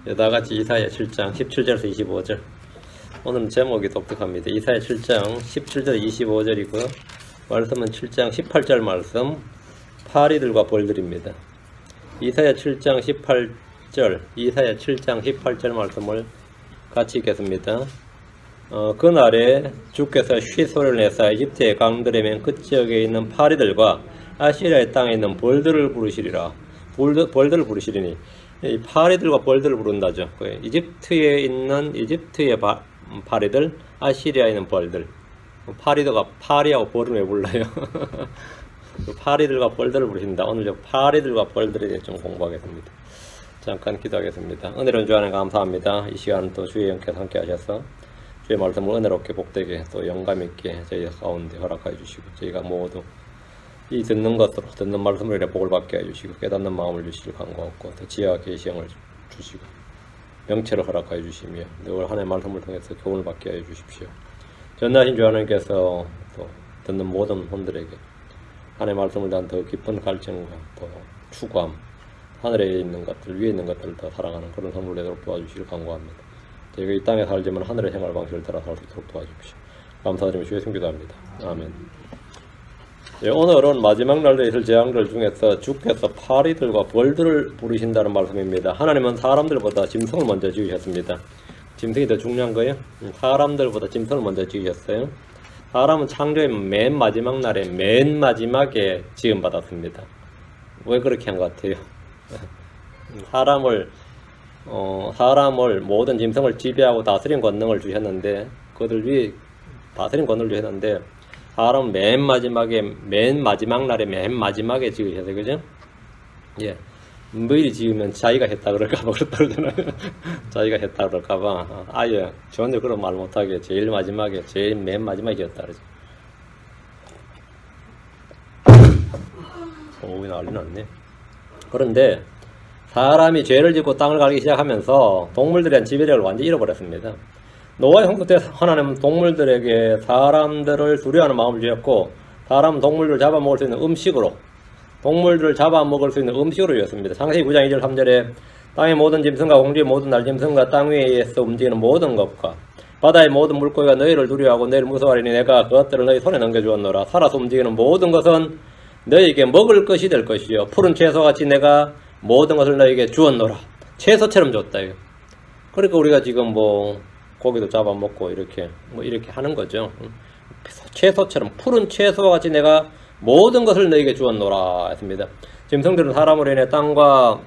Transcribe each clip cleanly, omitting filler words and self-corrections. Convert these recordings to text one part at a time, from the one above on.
여다같이 이사야 7장 17절에서 25절. 오늘은 제목이 독특합니다. 이사야 7장 17절 25절이고요. 말씀은 7장 18절 말씀, 파리들과 벌들입니다. 이사야 7장 18절 말씀을 같이 읽겠습니다. 그날에 주께서 쉬소리를 내사 이집트의 강들의 맨 끝지역에 있는 파리들과 아시리아의 땅에 있는 벌들을 부르시리라. 벌들을 부르시리니, 이 파리들과 벌들을 부른다죠. 이집트에 있는 이집트의 파리들, 아시리아에 있는 벌들. 파리하고 벌은 왜 불러요? 파리들과 벌들을 부르신다. 오늘 저 파리들과 벌들에 대해 좀 공부하겠습니다. 잠깐 기도하겠습니다. 은혜로운 주 하나님 감사합니다. 이 시간 또 주의 영께서 함께 하셔서 주의 말씀을 은혜롭게 복되게 또 영감있게 저희 가운데 허락하여 주시고, 저희가 모두 이 듣는 것으로, 듣는 말씀을 이렇게 복을 받게 해주시고 깨닫는 마음을 주시길 간구하고, 또 지혜와 계시형을 주시고 명체를 허락하여 주시며 늘 하나님의 말씀을 통해서 교훈을 받게 해 주십시오. 전능하신 주 하나님께서 또 듣는 모든 분들에게 하나님의 말씀을 대한 더 깊은 갈증과 또 추구함, 하늘에 있는 것들, 위에 있는 것들을 더 사랑하는 그런 선물을 내도록 도와주시길 간구합니다. 저희가 이 땅에 살지만 하늘의 생활 방식을 따라 살 수 있도록 도와주십시오. 감사드리며 주의 승기도합니다. 아멘. 예, 오늘은 마지막 날에 있을 재앙들 중에서 주께서 파리들과 벌들을 부르신다는 말씀입니다. 하나님은 사람들보다 짐승을 먼저 지으셨습니다. 짐승이 더 중요한 거예요? 사람들보다 짐승을 먼저 지으셨어요. 사람은 창조의 맨 마지막 날에 맨 마지막에 지음받았습니다. 왜 그렇게 한 것 같아요? 사람을 모든 짐승을 지배하고 다스린 권능을 주셨는데, 그들 위에 다스린 권능을 주셨는데, 사람은 맨 마지막 날에 맨 마지막에 지으셨어요. 그죠? 예. 미리 지으면 자기가 했다 그럴까봐 그렇다 그러잖아요. 자기가 했다 그럴까봐. 아예, 전혀 그런 말 못하게 제일 마지막에, 제일 맨 마지막에 지었다 그러죠. 오이 난리 났네. 그런데, 사람이 죄를 짓고 땅을 갈기 시작하면서 동물들에 대한 지배력을 완전히 잃어버렸습니다. 노아의 홍수 때 하나님은 동물들에게 사람들을 두려워하는 마음을 주셨고, 사람은 동물들을 잡아먹을 수 있는 음식으로, 동물들을 잡아먹을 수 있는 음식으로 주셨습니다. 창세기 9장 2절 3절에 땅의 모든 짐승과 공중의 모든 날짐승과 땅 위에서 움직이는 모든 것과 바다의 모든 물고기가 너희를 두려워하고 너희를 무서워하리니 내가 그것들을 너희 손에 넘겨주었노라. 살아서 움직이는 모든 것은 너희에게 먹을 것이 될 것이요 푸른 채소같이 내가 모든 것을 너희에게 주었노라. 채소처럼 줬다. 그러니까 우리가 지금 고기도 잡아먹고 이렇게 하는 거죠. 채소처럼, 푸른 채소와 같이 내가 모든 것을 너희에게 주었노라 했습니다. 짐승들은 사람으로 인해 땅과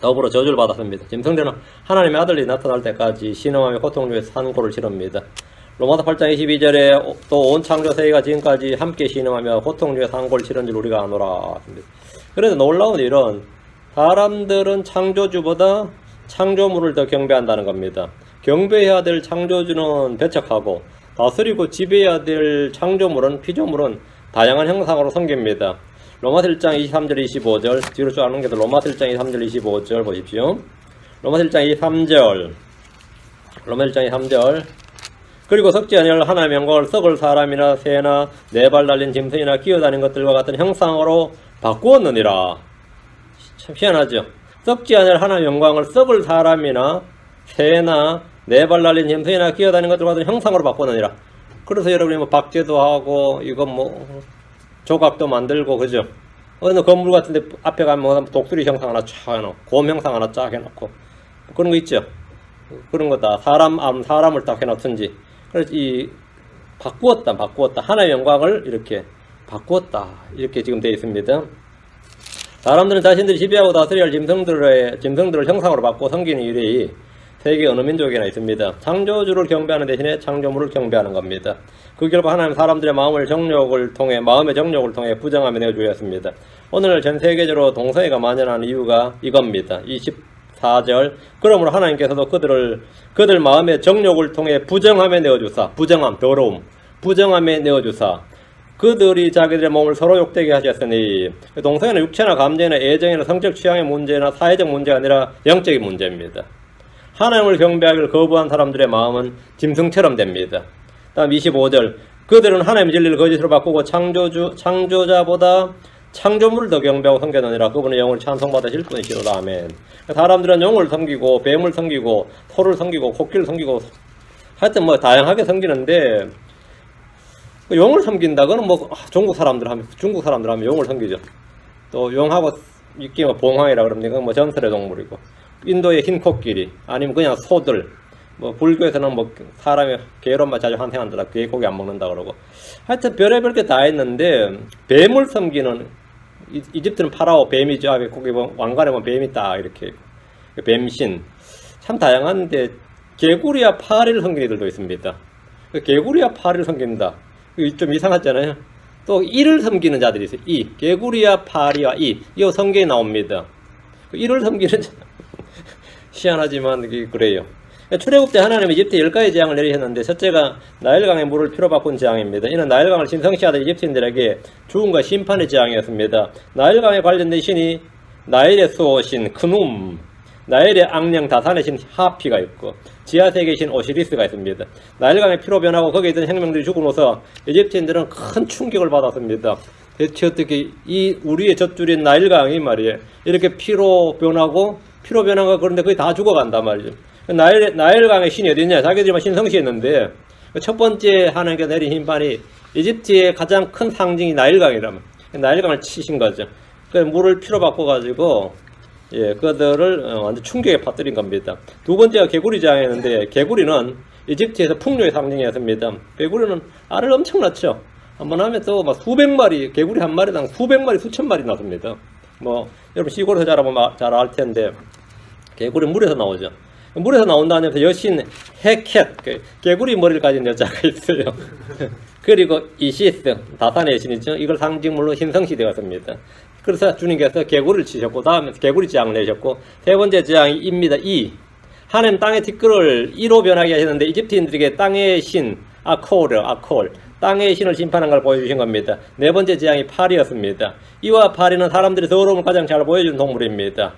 더불어 저주를 받았습니다. 짐승들은 하나님의 아들이 나타날 때까지 신음하며 고통 중에서 산고를 치릅니다. 로마서 8장 22절에 또 온 창조 세계가 지금까지 함께 신음하며 고통 중에 산고를 치른 줄 우리가 아노라 했습니다. 그런데 놀라운 일은 사람들은 창조주보다 창조물을 더 경배한다는 겁니다. 경배해야 될 창조주는 배척하고 다스리고 지배해야 될 창조물은, 피조물은 다양한 형상으로 섬깁니다. 로마서 1장 23절 25절, 뒤로 쭉 넘겨서 로마서 1장 23절 25절 보십시오. 로마서 1장 23절, 로마서 1장 23절. 그리고 썩지 아니할 하나님의 영광을 썩을 사람이나 새나 네 발 달린 짐승이나 기어다니는 것들과 같은 형상으로 바꾸었느니라. 참 희한하죠. 썩지 않을 하나님의 영광을 썩을 사람이나 새나 네 발 달린 짐승이나 기어다니는 것들과 같은 형상으로 바꾸느니라. 그래서 여러분이 박제도 하고 이거 조각도 만들고, 그죠? 어느 건물 같은데 앞에 가면 독수리 형상 하나 쫙 해놓고 곰 형상 하나 쫙 해놓고 그런 거 있죠. 그런 거 다 사람을 딱 해놓든지. 그래서 바꾸었다 하나의 영광을 이렇게 바꾸었다, 이렇게 지금 되어 있습니다. 사람들은 자신들이 지배하고 다스려야 할 짐승들을 형상으로 바꾸어 섬기는 일이 세계 어느 민족에나 있습니다. 창조주를 경배하는 대신에 창조물을 경배하는 겁니다. 그 결과 하나님 사람들의 마음의 정욕을 통해 부정하며 내어주었습니다. 오늘 전 세계적으로 동성애가 만연하는 이유가 이겁니다. 24절. 그러므로 하나님께서도 그들 마음의 정욕을 통해 부정함에 내어주사, 부정함, 더러움, 부정함에 내어주사, 그들이 자기들의 몸을 서로 욕되게 하셨으니, 동성애는 육체나 감정이나 애정이나 성적 취향의 문제나 사회적 문제가 아니라 영적인 문제입니다. 하나님을 경배하기를 거부한 사람들의 마음은 짐승처럼 됩니다. 다음 25절. 그들은 하나님의 진리를 거짓으로 바꾸고 창조자보다 창조물을 더 경배하고 섬겨느니라. 그분의 영을 찬송받으실 분이시로다. 아멘. 사람들은 용을 섬기고 뱀을 섬기고 소를 섬기고 코끼리를 섬기고 하여튼 뭐 다양하게 섬기는데 용을 섬긴다. 그는 뭐 중국 사람들 하면 용을 섬기죠. 또 용하고 이게 뭐 봉황이라 그럽니다. 그건 뭐 전설의 동물이고, 인도의 흰 코끼리 아니면 그냥 소들, 뭐 불교에서는 뭐 사람이 개로만 자주 환생한다, 그 고기 안 먹는다 그러고, 하여튼 별의별 게 다 했는데 뱀을 섬기는, 이집트는 파라오 뱀이죠. 거기 왕관에 보면 뱀이 딱 이렇게 뱀신, 참 다양한데 개구리와 파리를 섬기는 이들도 있습니다. 개구리와 파리를 섬긴다, 좀 이상하잖아요. 또 이를 섬기는 자들이 있어요. 이 개구리와 파리와 이거 성경에 나옵니다. 이를 섬기는 자 희한하지만 그래요. 출애굽 때 하나님은 이집트에 10가지 재앙을 내리셨는데 첫째가 나일강의 물을 피로 바꾼 재앙입니다. 이는 나일강을 신성시하던 이집트인들에게 죽음과 심판의 재앙이었습니다. 나일강에 관련된 신이 나일의 수호신 크눔, 나일의 악령 다산의 신 하피가 있고 지하세계의 신 오시리스가 있습니다. 나일강의 피로 변하고 거기에 있던 생명들이 죽음으로써 이집트인들은 큰 충격을 받았습니다. 대체 어떻게 이 우리의 젖줄인 나일강이 말이에요, 이렇게 피로 변하고 그런데 거의 다 죽어간단 말이죠. 나일강의 신이 어딨냐? 자기들만 신성시했는데 첫 번째 하나님께 내린 심판이 이집트의 가장 큰 상징이 나일강이라면 나일강을 치신 거죠. 그래서 물을 피로 바꿔가지고 그들을 완전 충격에 빠뜨린 겁니다. 두 번째가 개구리 재앙이었는데 개구리는 이집트에서 풍요의 상징이었습니다. 개구리는 알을 엄청 낳죠. 한번 하면 또 막 수백 마리, 개구리 한 마리당 수백 마리, 수천 마리 낳습니다. 뭐 여러분 시골에서 자라보면 잘 알 텐데 개구리 물에서 나오죠. 물에서 나온다는 여신 헤켓, 개구리 머리를 가진 여자가 있어요. 그리고 이시스, 다산의 여신이죠. 이걸 상징물로 신성시되었습니다. 그래서 주님께서 개구리를 치셨고, 다음에 개구리 재앙을 내셨고, 세 번째 재앙이 입니다. 하나님 땅의 티끌을 이로 변하게 하셨는데 이집트인들에게 땅의 신 아콜, 땅의 신을 심판한 걸 보여주신 겁니다. 네 번째 재앙이 파리였습니다. 이와 파리는 사람들의 더러움을 가장 잘 보여주는 동물입니다.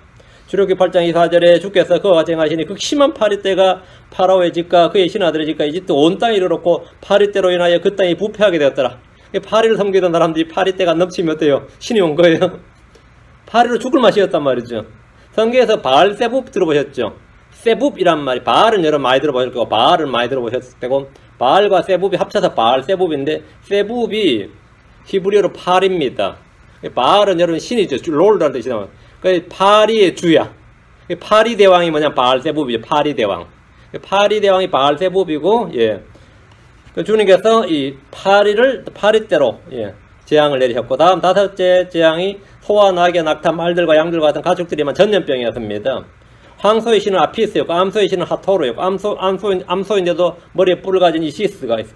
출애굽기 8장 24절에 주께서 그와 같이 행하시니 극심한 파리떼가 파라오의 집과 그의 신하들의 집과 이집트 온 땅에 이르렀고 파리떼로 인하여 그 땅이 부패하게 되었더라. 파리를 섬기던 사람들이 파리떼가 넘치면 어때요? 신이 온 거예요. 파리로 죽을 맛이었단 말이죠. 성경에서 바알세붑 들어보셨죠? 세붑이란 말이, 바알은 여러분 많이 들어보셨을 거고 바알은 많이 들어보셨을 테고, 바알과 세붑이 합쳐서 바알세붑인데 세붑이 히브리어로 팔입니다. 바알은 여러분 신이죠. 롤이라는 뜻이잖아요. 파리의 주야. 파리 대왕이 뭐냐? 바알세붑이죠. 파리 대왕. 파리 대왕이 바알세붑이고, 주님께서 이 파리떼로 재앙을 내리셨고, 다음 다섯째 재앙이 소와 나귀, 낙타, 말들과 양들과 같은 가축들이만 전염병이었습니다. 황소의 신은 아피스였고, 암소의 신은 하토르였고, 암소인데도 머리에 뿔을 가진 이시스가 있어요.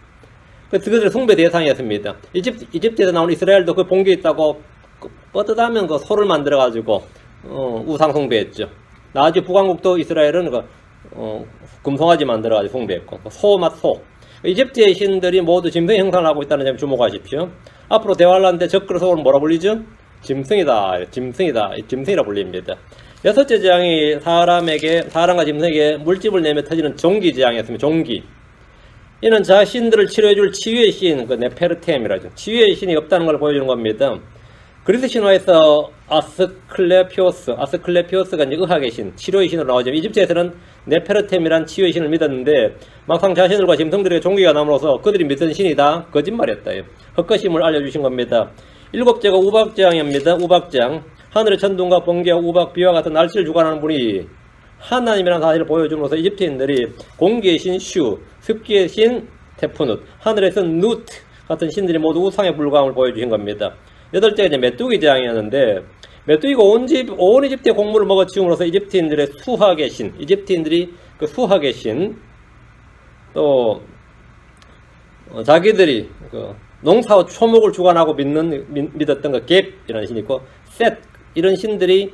그들의 숭배 대상이었습니다. 이집트에서 나온 이스라엘도 그 본게 있다고 뻗듯하면 그 소를 만들어가지고 우상 숭배했죠. 나중에 북왕국도 이스라엘은 금송아지 만들어가지고 숭배했고, 소. 이집트의 신들이 모두 짐승의 형상을 하고 있다는 점에 주목하십시오. 앞으로 대화를 하는데 적그리스도는 뭐라 불리죠? 짐승이라 불립니다. 여섯째 재앙이 사람과 짐승에게 물집을 내며 터지는 종기 재앙이었습니다. 종기. 이는 자신들을 치료해줄 치유의 신, 네페르템이라죠. 치유의 신이 없다는 걸 보여주는 겁니다. 그리스 신화에서 아스클레피오스가 이제 의학의 신, 치료의 신으로 나오죠. 이집트에서는 네페르템이란 치유의 신을 믿었는데 막상 자신들과 짐승들에게 종기가 남으로써 그들이 믿던 신이 다 거짓말이었다. 헛것임을 알려주신 겁니다. 일곱째가 우박재앙입니다. 우박재앙. 하늘의 천둥과 번개와 우박, 비와 같은 날씨를 주관하는 분이 하나님이라는 사실을 보여줌으로써 이집트인들이 공기의 신 슈, 습기의 신 테푸누트, 하늘에서 누트 같은 신들이 모두 우상에 불과함을 보여주신 겁니다. 여덟째가 이제 메뚜기 재앙이었는데, 메뚜기가 온 이집트의 곡물을 먹어치움으로써 이집트인들의 수학의 신, 이집트인들이 그 수학의 신, 또 자기들이 그 농사와 초목을 주관하고 믿었던 그 갭이라는 신이 있고, 셋 이런 신들이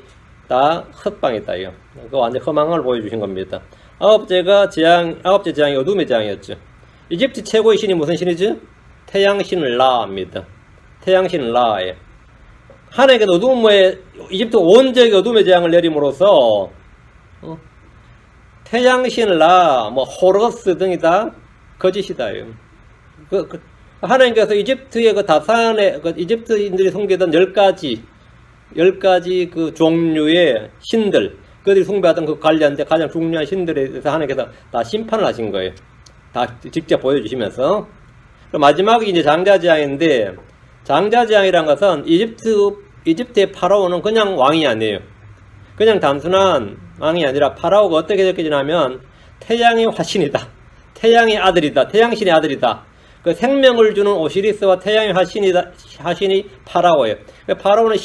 다 헛방했다. 이거 완전 허망을 보여주신 겁니다. 아홉째 재앙이 어둠의 재앙이었죠. 이집트 최고의 신이 무슨 신이죠? 태양신 라입니다. 태양신 라예요. 하나님께서 어둠의 이집트 온 지역에 어둠의 재앙을 내림으로써 태양신 라, 호러스 등이 다 거짓이다. 하나님께서 이집트의 그 다산의 그 이집트인들이 숭배했던 10가지 그 종류의 신들, 그들이 숭배하던 그 관련된 가장 중요한 신들에 대해서 하나님께서 다 심판을 하신 거예요. 다 직접 보여주시면서. 마지막이 이제 장자재앙인데, 장자재앙이란 것은 이집트의 파라오는 그냥 왕이 아니에요. 그냥 단순한 왕이 아니라 파라오가 어떻게 느껴지냐면 태양의 화신이다. 태양의 아들이다. 태양신의 아들이다. 그 생명을 주는 오시리스와 태양의 화신이 파라오예요. 파라오는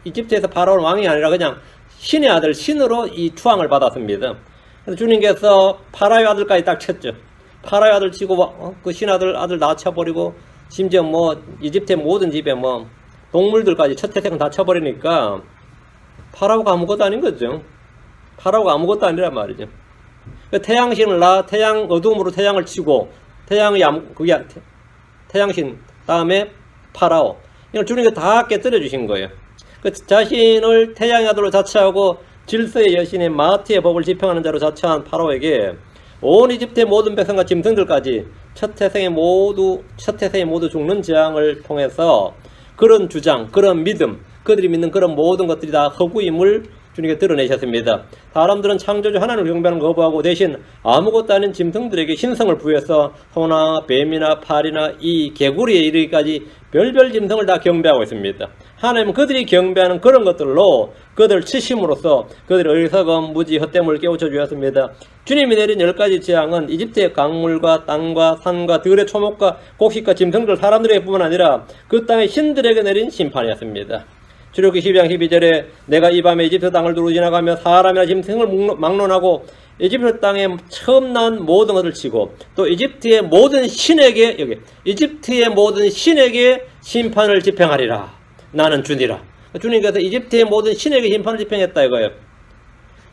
이집트에서 파라오는 왕이 아니라 그냥 신의 아들, 신으로 이 추앙을 받았습니다. 그래서 주님께서 파라오의 아들까지 딱 쳤죠. 파라오의 아들 치고 그 신아들 아들 다 쳐버리고, 심지어 뭐 이집트의 모든 집에 뭐 동물들까지 첫 태생은 다 쳐버리니까 파라오가 아무것도 아닌 거죠. 파라오가 아무것도 아니란 말이죠. 태양신을 어둠으로 태양을 치고, 그게 태양신 다음에 파라오, 이걸 주님께서 다 깨뜨려 주신 거예요. 그 자신을 태양의 아들로 자처하고 질서의 여신의 마티의 법을 집행하는 자로 자처한 파라오에게 온 이집트의 모든 백성과 짐승들까지 첫 태생에 모두 죽는 재앙을 통해서 그런 주장, 그런 믿음, 그들이 믿는 그런 모든 것들이 다 허구임을 주님께 드러내셨습니다. 사람들은 창조주 하나님을 경배하는 걸 거부하고 대신 아무것도 아닌 짐승들에게 신성을 부여해서 소나 뱀이나 파리나 이 개구리에 이르기까지 별별 짐승을 다 경배하고 있습니다. 하나님은 그들이 경배하는 그런 것들로 그들을 치심으로써 그들의 어리석음, 무지, 헛됨을 깨우쳐 주었습니다. 주님이 내린 10가지 재앙은 이집트의 강물과 땅과 산과 들의 초목과 곡식과 짐승들, 사람들에게 뿐만 아니라 그 땅의 신들에게 내린 심판이었습니다. 출애굽기 12장 12절에 내가 이 밤에 이집트 땅을 두루 지나가며 사람이나 짐승을 막론하고 이집트 땅에 처음 난 모든 것을 치고 또 이집트의 모든 신에게 심판을 집행하리라. 나는 주니라. 주님께서 이집트의 모든 신에게 심판을 집행했다 이거예요.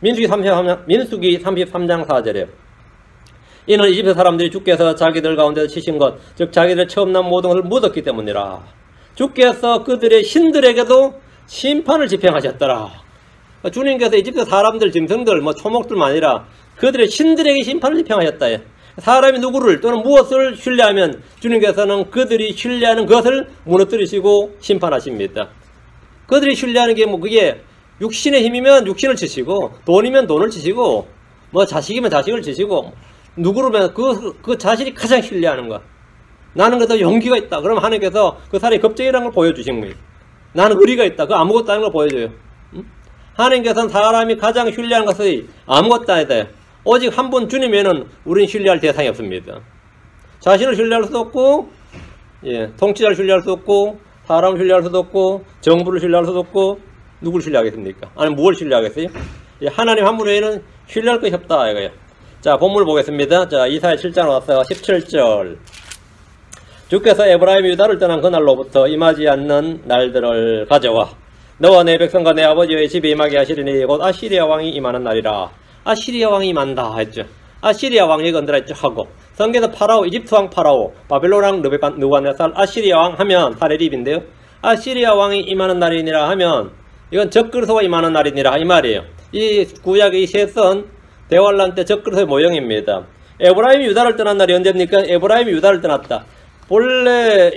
민수기 33장 4절에 이는 이집트 사람들이 주께서 자기들 가운데서 치신 것, 즉 자기들 처음 난 모든 것을 묻었기 때문이라. 주께서 그들의 신들에게도 심판을 집행하셨더라. 주님께서 이집트 사람들, 짐승들, 초목들만 아니라 그들의 신들에게 심판을 집행하셨다. 사람이 누구를 또는 무엇을 신뢰하면 주님께서는 그들이 신뢰하는 것을 무너뜨리시고 심판하십니다. 그들이 신뢰하는 게 그게 육신의 힘이면 육신을 치시고, 돈이면 돈을 치시고, 자식이면 자식을 치시고, 누구로면 그 자신이 가장 신뢰하는 것. 나는 그래도 용기가 있다. 그러면 하나님께서 그 사람의 겁쟁이라는 걸 보여주신 거예요. 나는 의리가 있다. 그 아무것도 아닌 걸 보여줘요. 하나님께서는 사람이 가장 신뢰하는 것이 아무것도 아니다. 오직 한 분 주님에는 우리는 신뢰할 대상이 없습니다. 자신을 신뢰할 수도 없고, 통치자를 신뢰할 수도 없고, 사람을 신뢰할 수도 없고, 정부를 신뢰할 수도 없고, 누구를 신뢰하겠습니까? 아니, 무엇을 신뢰하겠어요? 하나님 한 분 외에는 신뢰할 것이 없다 이거예요. 자, 본문을 보겠습니다. 자, 이사야 7장 와서 17절. 주께서 에브라임이 유다를 떠난 그날로부터 임하지 않는 날들을 가져와 너와 내 백성과 내 아버지의 집에 임하게 하시리니 곧 아시리아 왕이 임하는 날이라. 아시리아 왕이 임한다 했죠. 아시리아 왕이 건드라 했죠. 하고 성경에서 파라오, 이집트 왕 파라오, 바벨론 왕 느부갓네살, 아시리아 왕 하면 사레립인데요. 아시리아 왕이 임하는 날이니라 하면 이건 적그리스도가 임하는 날이니라 이 말이에요. 이 구약의 이 셋은 대환란 때 적그리스도의 모형입니다. 에브라임이 유다를 떠난 날이 언제입니까? 에브라임이 유다를 떠났다. 본래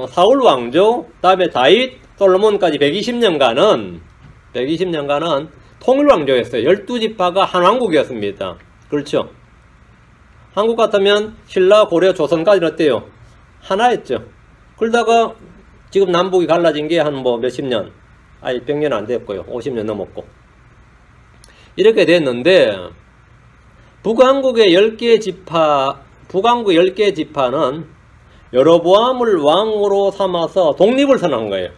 사울 왕조, 다음에 다윗, 솔로몬까지 120년간은 통일 왕조였어요. 12지파가 한 왕국이었습니다. 그렇죠? 한국 같으면 신라, 고려, 조선까지는 어때요? 하나였죠. 그러다가 지금 남북이 갈라진 게 한 몇십 년, 100년 안 됐고요. 50년 넘었고. 이렇게 됐는데 북왕국의 10개 지파는 여로보암을 왕으로 삼아서 독립을 선언한 거예요.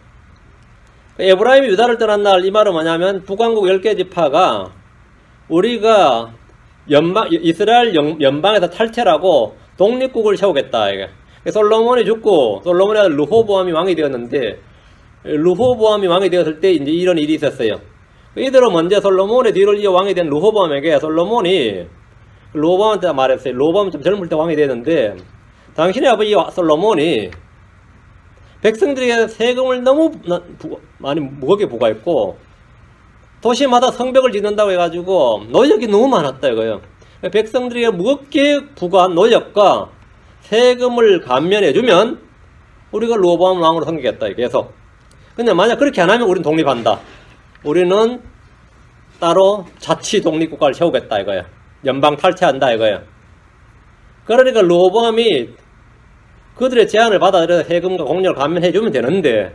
에브라임이 유다를 떠난 날 이 말은 뭐냐면 북왕국 10개 지파가 우리가 이스라엘 연방에서 탈퇴하고 독립국을 세우겠다. 이게. 솔로몬이 죽고 솔로몬의 아들 르호보암이 왕이 되었는데 르호보암이 왕이 되었을 때 이제 이런 일이 있었어요. 이대로 먼저 솔로몬의 뒤를 이어 왕이 된 르호보암에게 솔로몬이 르호보암한테 말했어요. 르호보암은 좀 젊을 때 왕이 되었는데 당신의 아버지 솔로몬이 백성들에게 세금을 너무 많이 무겁게 부과했고 도시마다 성벽을 짓는다고 해가지고 노역이 너무 많았다 이거예요. 백성들에게 무겁게 부과한 노역과 세금을 감면해주면 우리가 르호보암 왕으로 섬기겠다. 계속. 근데 만약 그렇게 안 하면 우리는 독립한다. 우리는 따로 자치 독립국가를 세우겠다 이거야. 연방 탈퇴한다 이거야. 그러니까 르호보암이 그들의 제안을 받아들여서 세금과 공료를 감면해주면 되는데,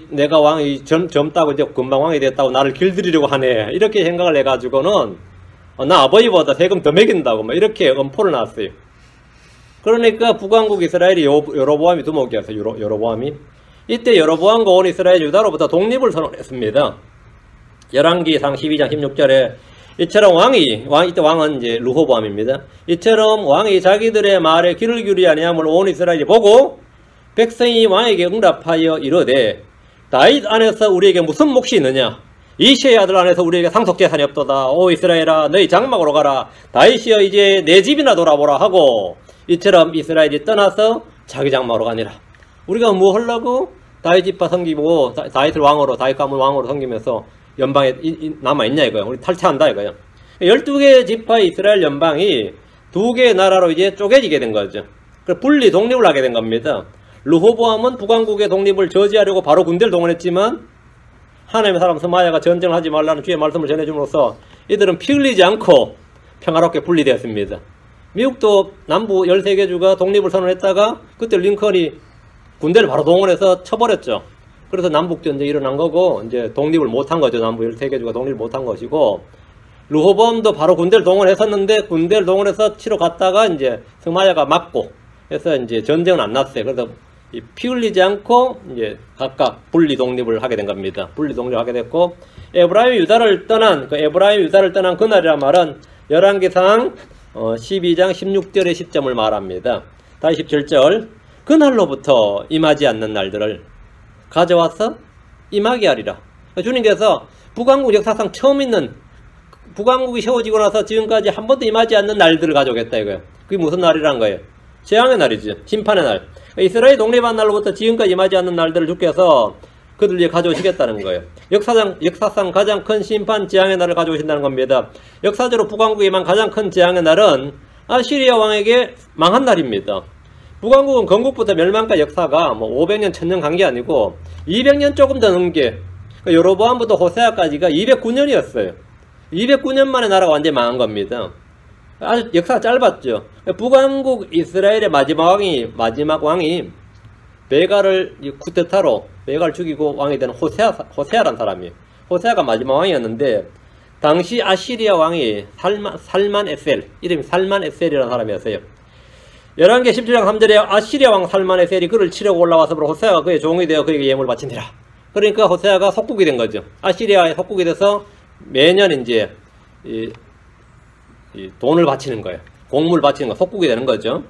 내가 왕이 젊다고 이제 금방 왕이 됐다고 나를 길들이려고 하네. 이렇게 생각을 해가지고는 나 아버지보다 세금 더 매긴다고 막 이렇게 엄포를 놨어요. 그러니까 북왕국 이스라엘이 여로보암이 두목이었어요. 여로보암이. 이때 여로보암과 온 이스라엘 유다로부터 독립을 선언했습니다. 열왕기상 12장 16절에 이처럼 이때 왕은 이제 르호보암입니다. 이처럼 왕이 자기들의 말에 귀를 기울이지 아니함을 온 이스라엘이 보고 백성이 왕에게 응답하여 이르되 다윗 안에서 우리에게 무슨 몫이 있느냐? 이새의 아들 안에서 우리에게 상속재산이 없도다. 오 이스라엘아 너희 장막으로 가라. 다윗이여 이제 내 집이나 돌아보라 하고 이처럼 이스라엘이 떠나서 자기 장막으로 가니라. 우리가 뭐 하려고 다윗 집파 섬기고 다윗을 왕으로 다윗 가문 왕으로 섬기면서 연방에 남아있냐 이거야. 우리 탈퇴한다 이거야. 12개의 지파의 이스라엘 연방이 2개의 나라로 이제 쪼개지게 된 거죠. 그래서 분리 독립을 하게 된 겁니다. 르호보암은 북왕국의 독립을 저지하려고 바로 군대를 동원했지만 하나님의 사람 스마야가 전쟁을 하지 말라는 주의 말씀을 전해줌으로써 이들은 피 흘리지 않고 평화롭게 분리되었습니다. 미국도 남부 13개 주가 독립을 선언했다가 그때 링컨이 군대를 바로 동원해서 쳐버렸죠. 그래서 남북전쟁이 일어난 거고 이제 독립을 못한 거죠. 남부 13개 주가 독립을 못한 것이고, 르호보암도 바로 군대를 동원했었는데 군대를 동원해서 치러 갔다가 이제 스마야가 맞고 해서 이제 전쟁은 안 났어요. 그래서 피 흘리지 않고 이제 각각 분리 독립을 하게 된 겁니다. 분리 독립을 하게 됐고, 에브라임 유다를 떠난 그날이란 말은 열왕기상 12장 16절의 시점을 말합니다. 다시 17절 그날로부터 임하지 않는 날들을 가져와서 임하게 하리라. 주님께서 북왕국 역사상 처음 있는, 북왕국이 세워지고 나서 지금까지 한 번도 임하지 않는 날들을 가져오겠다 이거예요. 그게 무슨 날이란 거예요? 재앙의 날이지. 심판의 날. 이스라엘이 독립한 날로부터 지금까지 임하지 않는 날들을 주께서 그들에게 가져오시겠다는 거예요. 역사상 가장 큰 심판 재앙의 날을 가져오신다는 겁니다. 역사적으로 북왕국에 임한 가장 큰 재앙의 날은 아시리아 왕에게 망한 날입니다. 북왕국은 건국부터 멸망까지 역사가 뭐 500년, 1000년 간 게 아니고 200년 조금 더 넘게, 여로보암부터 호세아까지가 209년이었어요. 209년 만에 나라가 완전히 망한 겁니다. 아주 역사가 짧았죠. 북왕국 이스라엘의 마지막 왕이 베가를 쿠데타로 베가를 죽이고 왕이 되는 호세아란 사람이에요. 호세아가 마지막 왕이었는데 당시 아시리아 왕이 살만 에셀, 이름이 살만 에셀이라는 사람이었어요. 11개 17장 3절에 아시리아 왕 살만 에셀이 그를 치려고 올라와서 호세아가 그의 종이 되어 그에게 예물을 바치니라. 그러니까 호세아가 속국이 된 거죠. 아시리아의 속국이 돼서 매년 이제 이 돈을 바치는 거예요. 공물 바치는 거, 속국이 되는 거죠.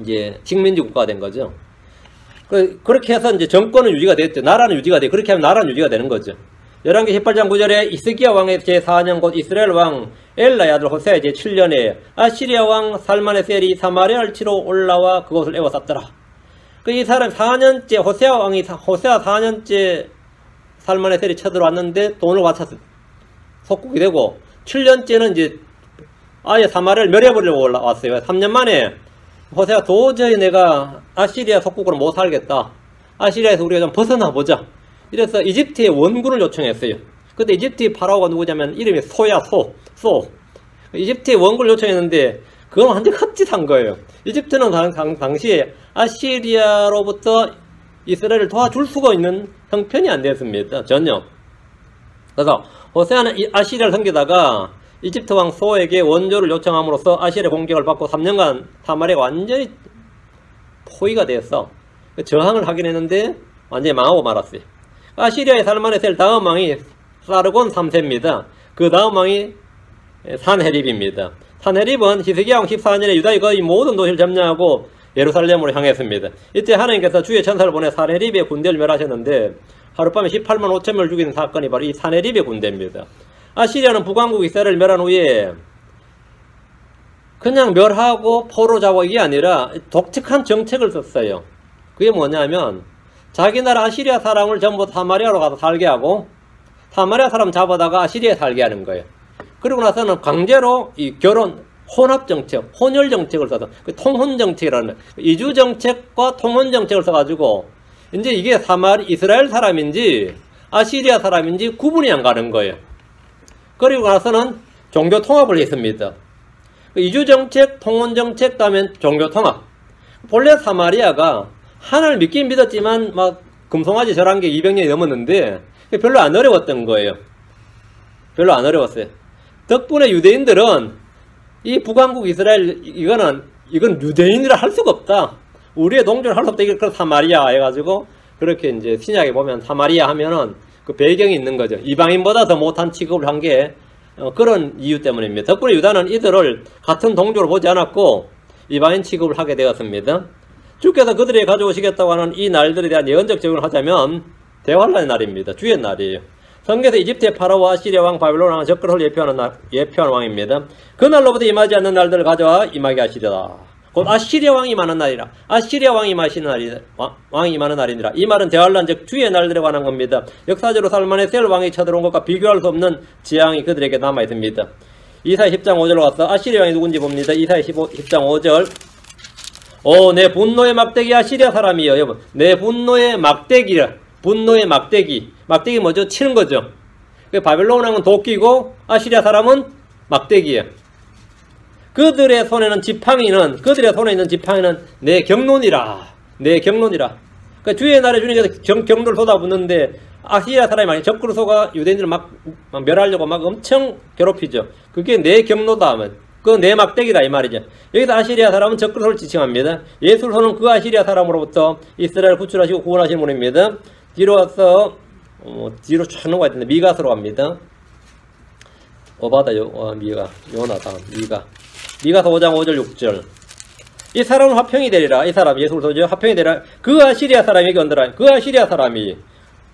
이제 식민지 국가가 된 거죠. 그렇게 해서 이제 정권은 유지가 됐죠. 나라는 유지가 돼. 그렇게 하면 나라는 유지가 되는 거죠. 11개 18장 9절에 이스기야 왕의 제4년 곧 이스라엘 왕 엘라의 아들 호세아의 제7년에 아시리아 왕 살만에셀이 사마리아를 치러 올라와 그것을 에워쌌더라. 이 사람 4년째 호세아 4년째 살만에셀이 쳐들어왔는데 돈을 바쳤어요. 속국이 되고 7년째는 이제 아예 사마리아를 멸해버리려고 올라왔어요. 3년 만에 호세아가 도저히 내가 아시리아 속국으로 못 살겠다. 아시리아에서 우리가 좀 벗어나 보자. 이래서 이집트의 원군을 요청했어요. 그때 이집트의 파라오가 누구냐면 이름이 소. 이집트의 원군을 요청했는데 그건 완전 헛짓한 거예요. 이집트는 당시에 아시리아로부터 이스라엘을 도와줄 수가 있는 형편이 안 됐습니다. 전혀. 그래서 호세아는 아시리아를 섬기다가 이집트 왕 소에게 원조를 요청함으로써 아시리아 공격을 받고 3년간 사마리아가 완전히 포위가 됐어. 저항을 하긴 했는데 완전히 망하고 말았어요. 아시리아의 살만에셀 다음 왕이 사르곤 3세입니다. 그 다음 왕이 산헤립입니다. 산헤립은 히스기야 왕 14년에 유다의 거의 모든 도시를 점령하고 예루살렘으로 향했습니다. 이때 하나님께서 주의 천사를 보내 산헤립의 군대를 멸하셨는데 하룻밤에 18만 5천 명을 죽이는 사건이 바로 이 산헤립의 군대입니다. 아시리아는 북왕국 이스라엘을 멸한 후에 그냥 멸하고 포로 잡고 이게 아니라 독특한 정책을 썼어요. 그게 뭐냐면 자기 나라 아시리아 사람을 전부 사마리아로 가서 살게 하고 사마리아 사람 잡아다가 아시리아에 살게 하는 거예요. 그리고 나서는 강제로 이 혼합정책, 혼혈정책을 써서 통혼정책이라는 이주정책과 통혼정책을 써가지고 이제 이게 이스라엘 사람인지 아시리아 사람인지 구분이 안 가는 거예요. 그리고 나서는 종교통합을 했습니다. 이주정책, 통혼정책, 다음에 종교통합. 본래 사마리아가 하나님을 믿긴 믿었지만 막 금송아지 절한 게 200년이 넘었는데 별로 안 어려웠던 거예요. 별로 안 어려웠어요. 덕분에 유대인들은 이 북왕국 이스라엘 이건 유대인이라 할 수가 없다. 우리의 동족을 할 수 없다. 이걸 사마리아 해가지고 그렇게 이제 신약에 보면 사마리아 하면은 그 배경이 있는 거죠. 이방인보다 더 못한 취급을 한 게 그런 이유 때문입니다. 덕분에 유다는 이들을 같은 동족으로 보지 않았고 이방인 취급을 하게 되었습니다. 주께서 그들에게 가져오시겠다고 하는 이 날들에 대한 예언적 적용을 하자면 대환란의 날입니다. 주의 날이에요. 성경에서 이집트의 파라오와 아시리아 왕 바벨론 왕 적그릇을 예표하는 왕입니다. 그날로부터 임하지 않는 날들을 가져와 임하게 하시리라. 곧 아시리아 왕이 임하는 날이라. 아시리아 왕이 임하는 날이니라. 이 말은 대환란 즉 주의 날들에 관한 겁니다. 역사적으로 살만의 셀 왕이 쳐들어온 것과 비교할 수 없는 재앙이 그들에게 남아 있습니다. 이사야 10장 5절로 가서 아시리아 왕이 누군지 봅니다. 이사야 10장 5절. 내 분노의 막대기 아시리아 사람이여. 여러분, 내 분노의 막대기라. 분노의 막대기. 막대기 뭐죠? 치는 거죠. 바벨론 왕은 도끼고 아시리아 사람은 막대기예요. 그들의 손에 있는 지팡이는 내 경론이라. 내 경론이라. 그러니까 주의 날에 주님께서 경도를 쏟아붓는데 아시리아 사람이 많이 적그릇 속아 유대인들을 막 멸하려고 막 엄청 괴롭히죠. 그게 내 경로다 하면 그 내 막대기다 이 말이죠. 여기서 아시리아 사람은 적그릇을 지칭합니다. 예술호는 그 아시리아 사람으로부터 이스라엘을 구출하시고 구원하신 분입니다. 뒤로 와서 뒤로 쭉 넘어가야 되는데 미가서로 갑니다. 요나단 미가서 5장 5절 6절. 이 사람은 화평이 되리라. 이 사람 예술호죠. 화평이 되리라. 그 아시리아 사람에게 언더라. 그 아시리아 사람이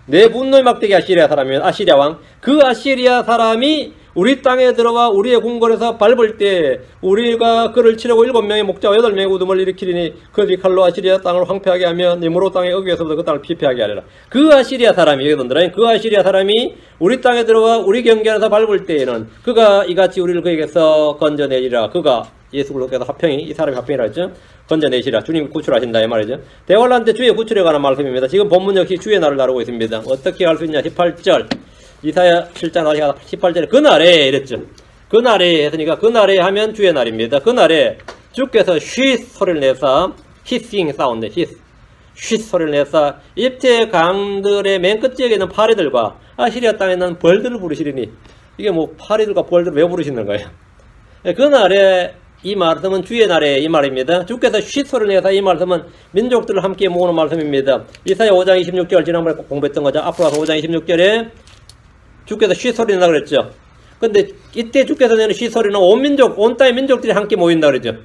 내 분노의 막대기 아시리아 사람이면 아시리아 왕. 그 아시리아 사람이 우리 땅에 들어와 우리의 궁궐에서 밟을 때 우리가 그를 치려고 7명의 목자와 8명의 우둠을 일으키리니 그들이 칼로 아시리아 땅을 황폐하게 하며 nim으로 땅의 어귀에서부터 그 땅을 피폐하게 하리라. 그 아시리아 사람이 여기던들아 그 아시리아 사람이 우리 땅에 들어와 우리 경계에서 밟을 때에는 그가 이같이 우리를 그에게서 건져내리라. 그가 예수 그리스도께서 화평이 이 사람이 화평이라 했죠. 건져내시라. 주님이 구출하신다 이 말이죠. 대환란 때 주의 구출에 관한 말씀입니다. 지금 본문 역시 주의 날을 다루고 있습니다. 어떻게 할 수 있냐. 18절 이사야 7장 18절에 그날에 이랬죠. 그날에 했으니까 그날에 하면 주의 날입니다. 그날에 주께서 쉿 소리를 내사 히싱 사운드 쉿 소리를 내사 이집트의 강들의 맨 끝지역에 있는 파리들과 아시리아 땅에 있는 벌들을 부르시리니 이게 뭐 파리들과 벌들을 왜 부르시는 거예요? 그날에 이 말씀은 주의 날에 이 말입니다. 주께서 쉿 소리를 내사 이 말씀은 민족들을 함께 모으는 말씀입니다. 이사야 5장 26절 지난번에 공부했던 거죠. 앞으로 와서 5장 26절에 주께서 쉿 소리 낸다 그랬죠. 근데 이때 주께서 내는 쉿 소리는 온 민족, 온 땅의 민족들이 함께 모인다 그랬죠.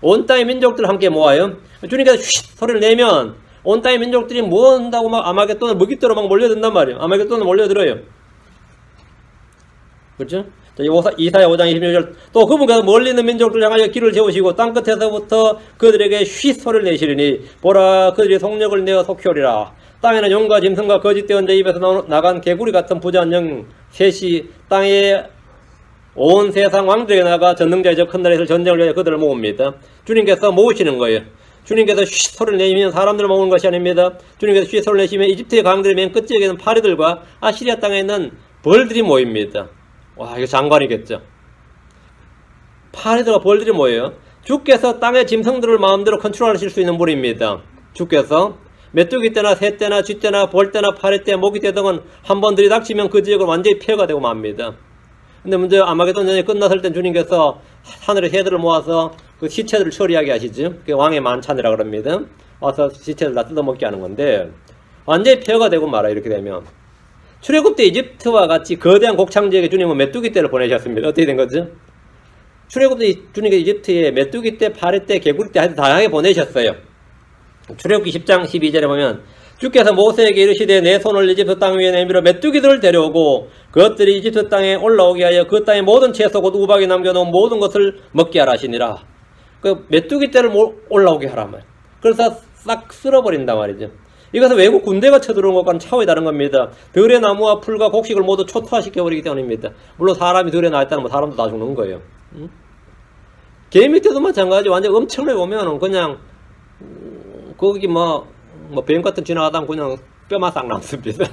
온 땅의 민족들 함께 모아요. 주님께서 쉿 소리를 내면 온 땅의 민족들이 뭐 한다고 막 아마겟돈을 먹잇돌로 막 몰려든단 말이에요. 아마겟돈을 몰려들어요. 그렇죠? 이사야 5장 26절 또 그분께서 멀리 있는 민족들 향하여 길을 세우시고 땅끝에서부터 그들에게 쉿 소리를 내시리니 보라 그들이 속력을 내어 속히오리라. 땅에는 용과 짐승과 거짓된 자 입에서 나간 개구리 같은 부자한 영 셋이 땅에 온 세상 왕들에게 나가 전능자의 저 큰 나라에서 전쟁을 위하여 그들을 모읍니다. 주님께서 모으시는 거예요. 주님께서 쉿 소리를 내시면 사람들을 모으는 것이 아닙니다. 주님께서 쉿 소리를 내시면 이집트의 강들의 맨 끝지역에 있는 파리들과 아시리아 땅에 있는 벌들이 모입니다. 와, 이거 장관이겠죠. 파리들과 벌들이 모여요. 주께서 땅의 짐승들을 마음대로 컨트롤하실 수 있는 분입니다. 주께서 메뚜기 때나 새 때나 쥐 때나 벌 때나 파리 때 모기 때 등은 한 번 들이닥치면 그 지역은 완전히 폐허가 되고 맙니다. 근데 문제 아마겟돈 전쟁이 끝났을 땐 주님께서 하늘의 새들을 모아서 그 시체들을 처리하게 하시죠. 그게 왕의 만찬이라 그럽니다. 와서 시체들 다 뜯어먹게 하는 건데 완전히 폐허가 되고 말아 이렇게 되면. 출애굽 때 이집트와 같이 거대한 곡창 지역에 주님은 메뚜기 떼를 보내셨습니다. 어떻게 된 거죠? 출애굽 때 주님께서 이집트에 메뚜기 떼, 파리 떼, 개구리 떼 아주 다양하게 보내셨어요. 출애굽기 10장 12절에 보면 주께서 모세에게 이르시되 내 손을 이집트 땅 위에 내밀어 메뚜기들을 데려오고 그것들이 이집트 땅에 올라오게 하여 그 땅의 모든 채소 곧 우박이 남겨놓은 모든 것을 먹게 하라 하시니라. 그 메뚜기 떼를 올라오게 하라면 그래서 싹 쓸어버린단 말이죠. 이것은 외국 군대가 쳐들어온 것과는 차원이 다른 겁니다. 들의 나무와 풀과 곡식을 모두 초토화시켜버리기 때문입니다. 물론 사람이 들에 나있다는 뭐 사람도 다 죽는 거예요. 개 밑에도 마찬가지. 완전 엄청나게 오면은 그냥 거기 뭐 뱀 같은 지나가다 그냥 뼈만 싹 남습니다.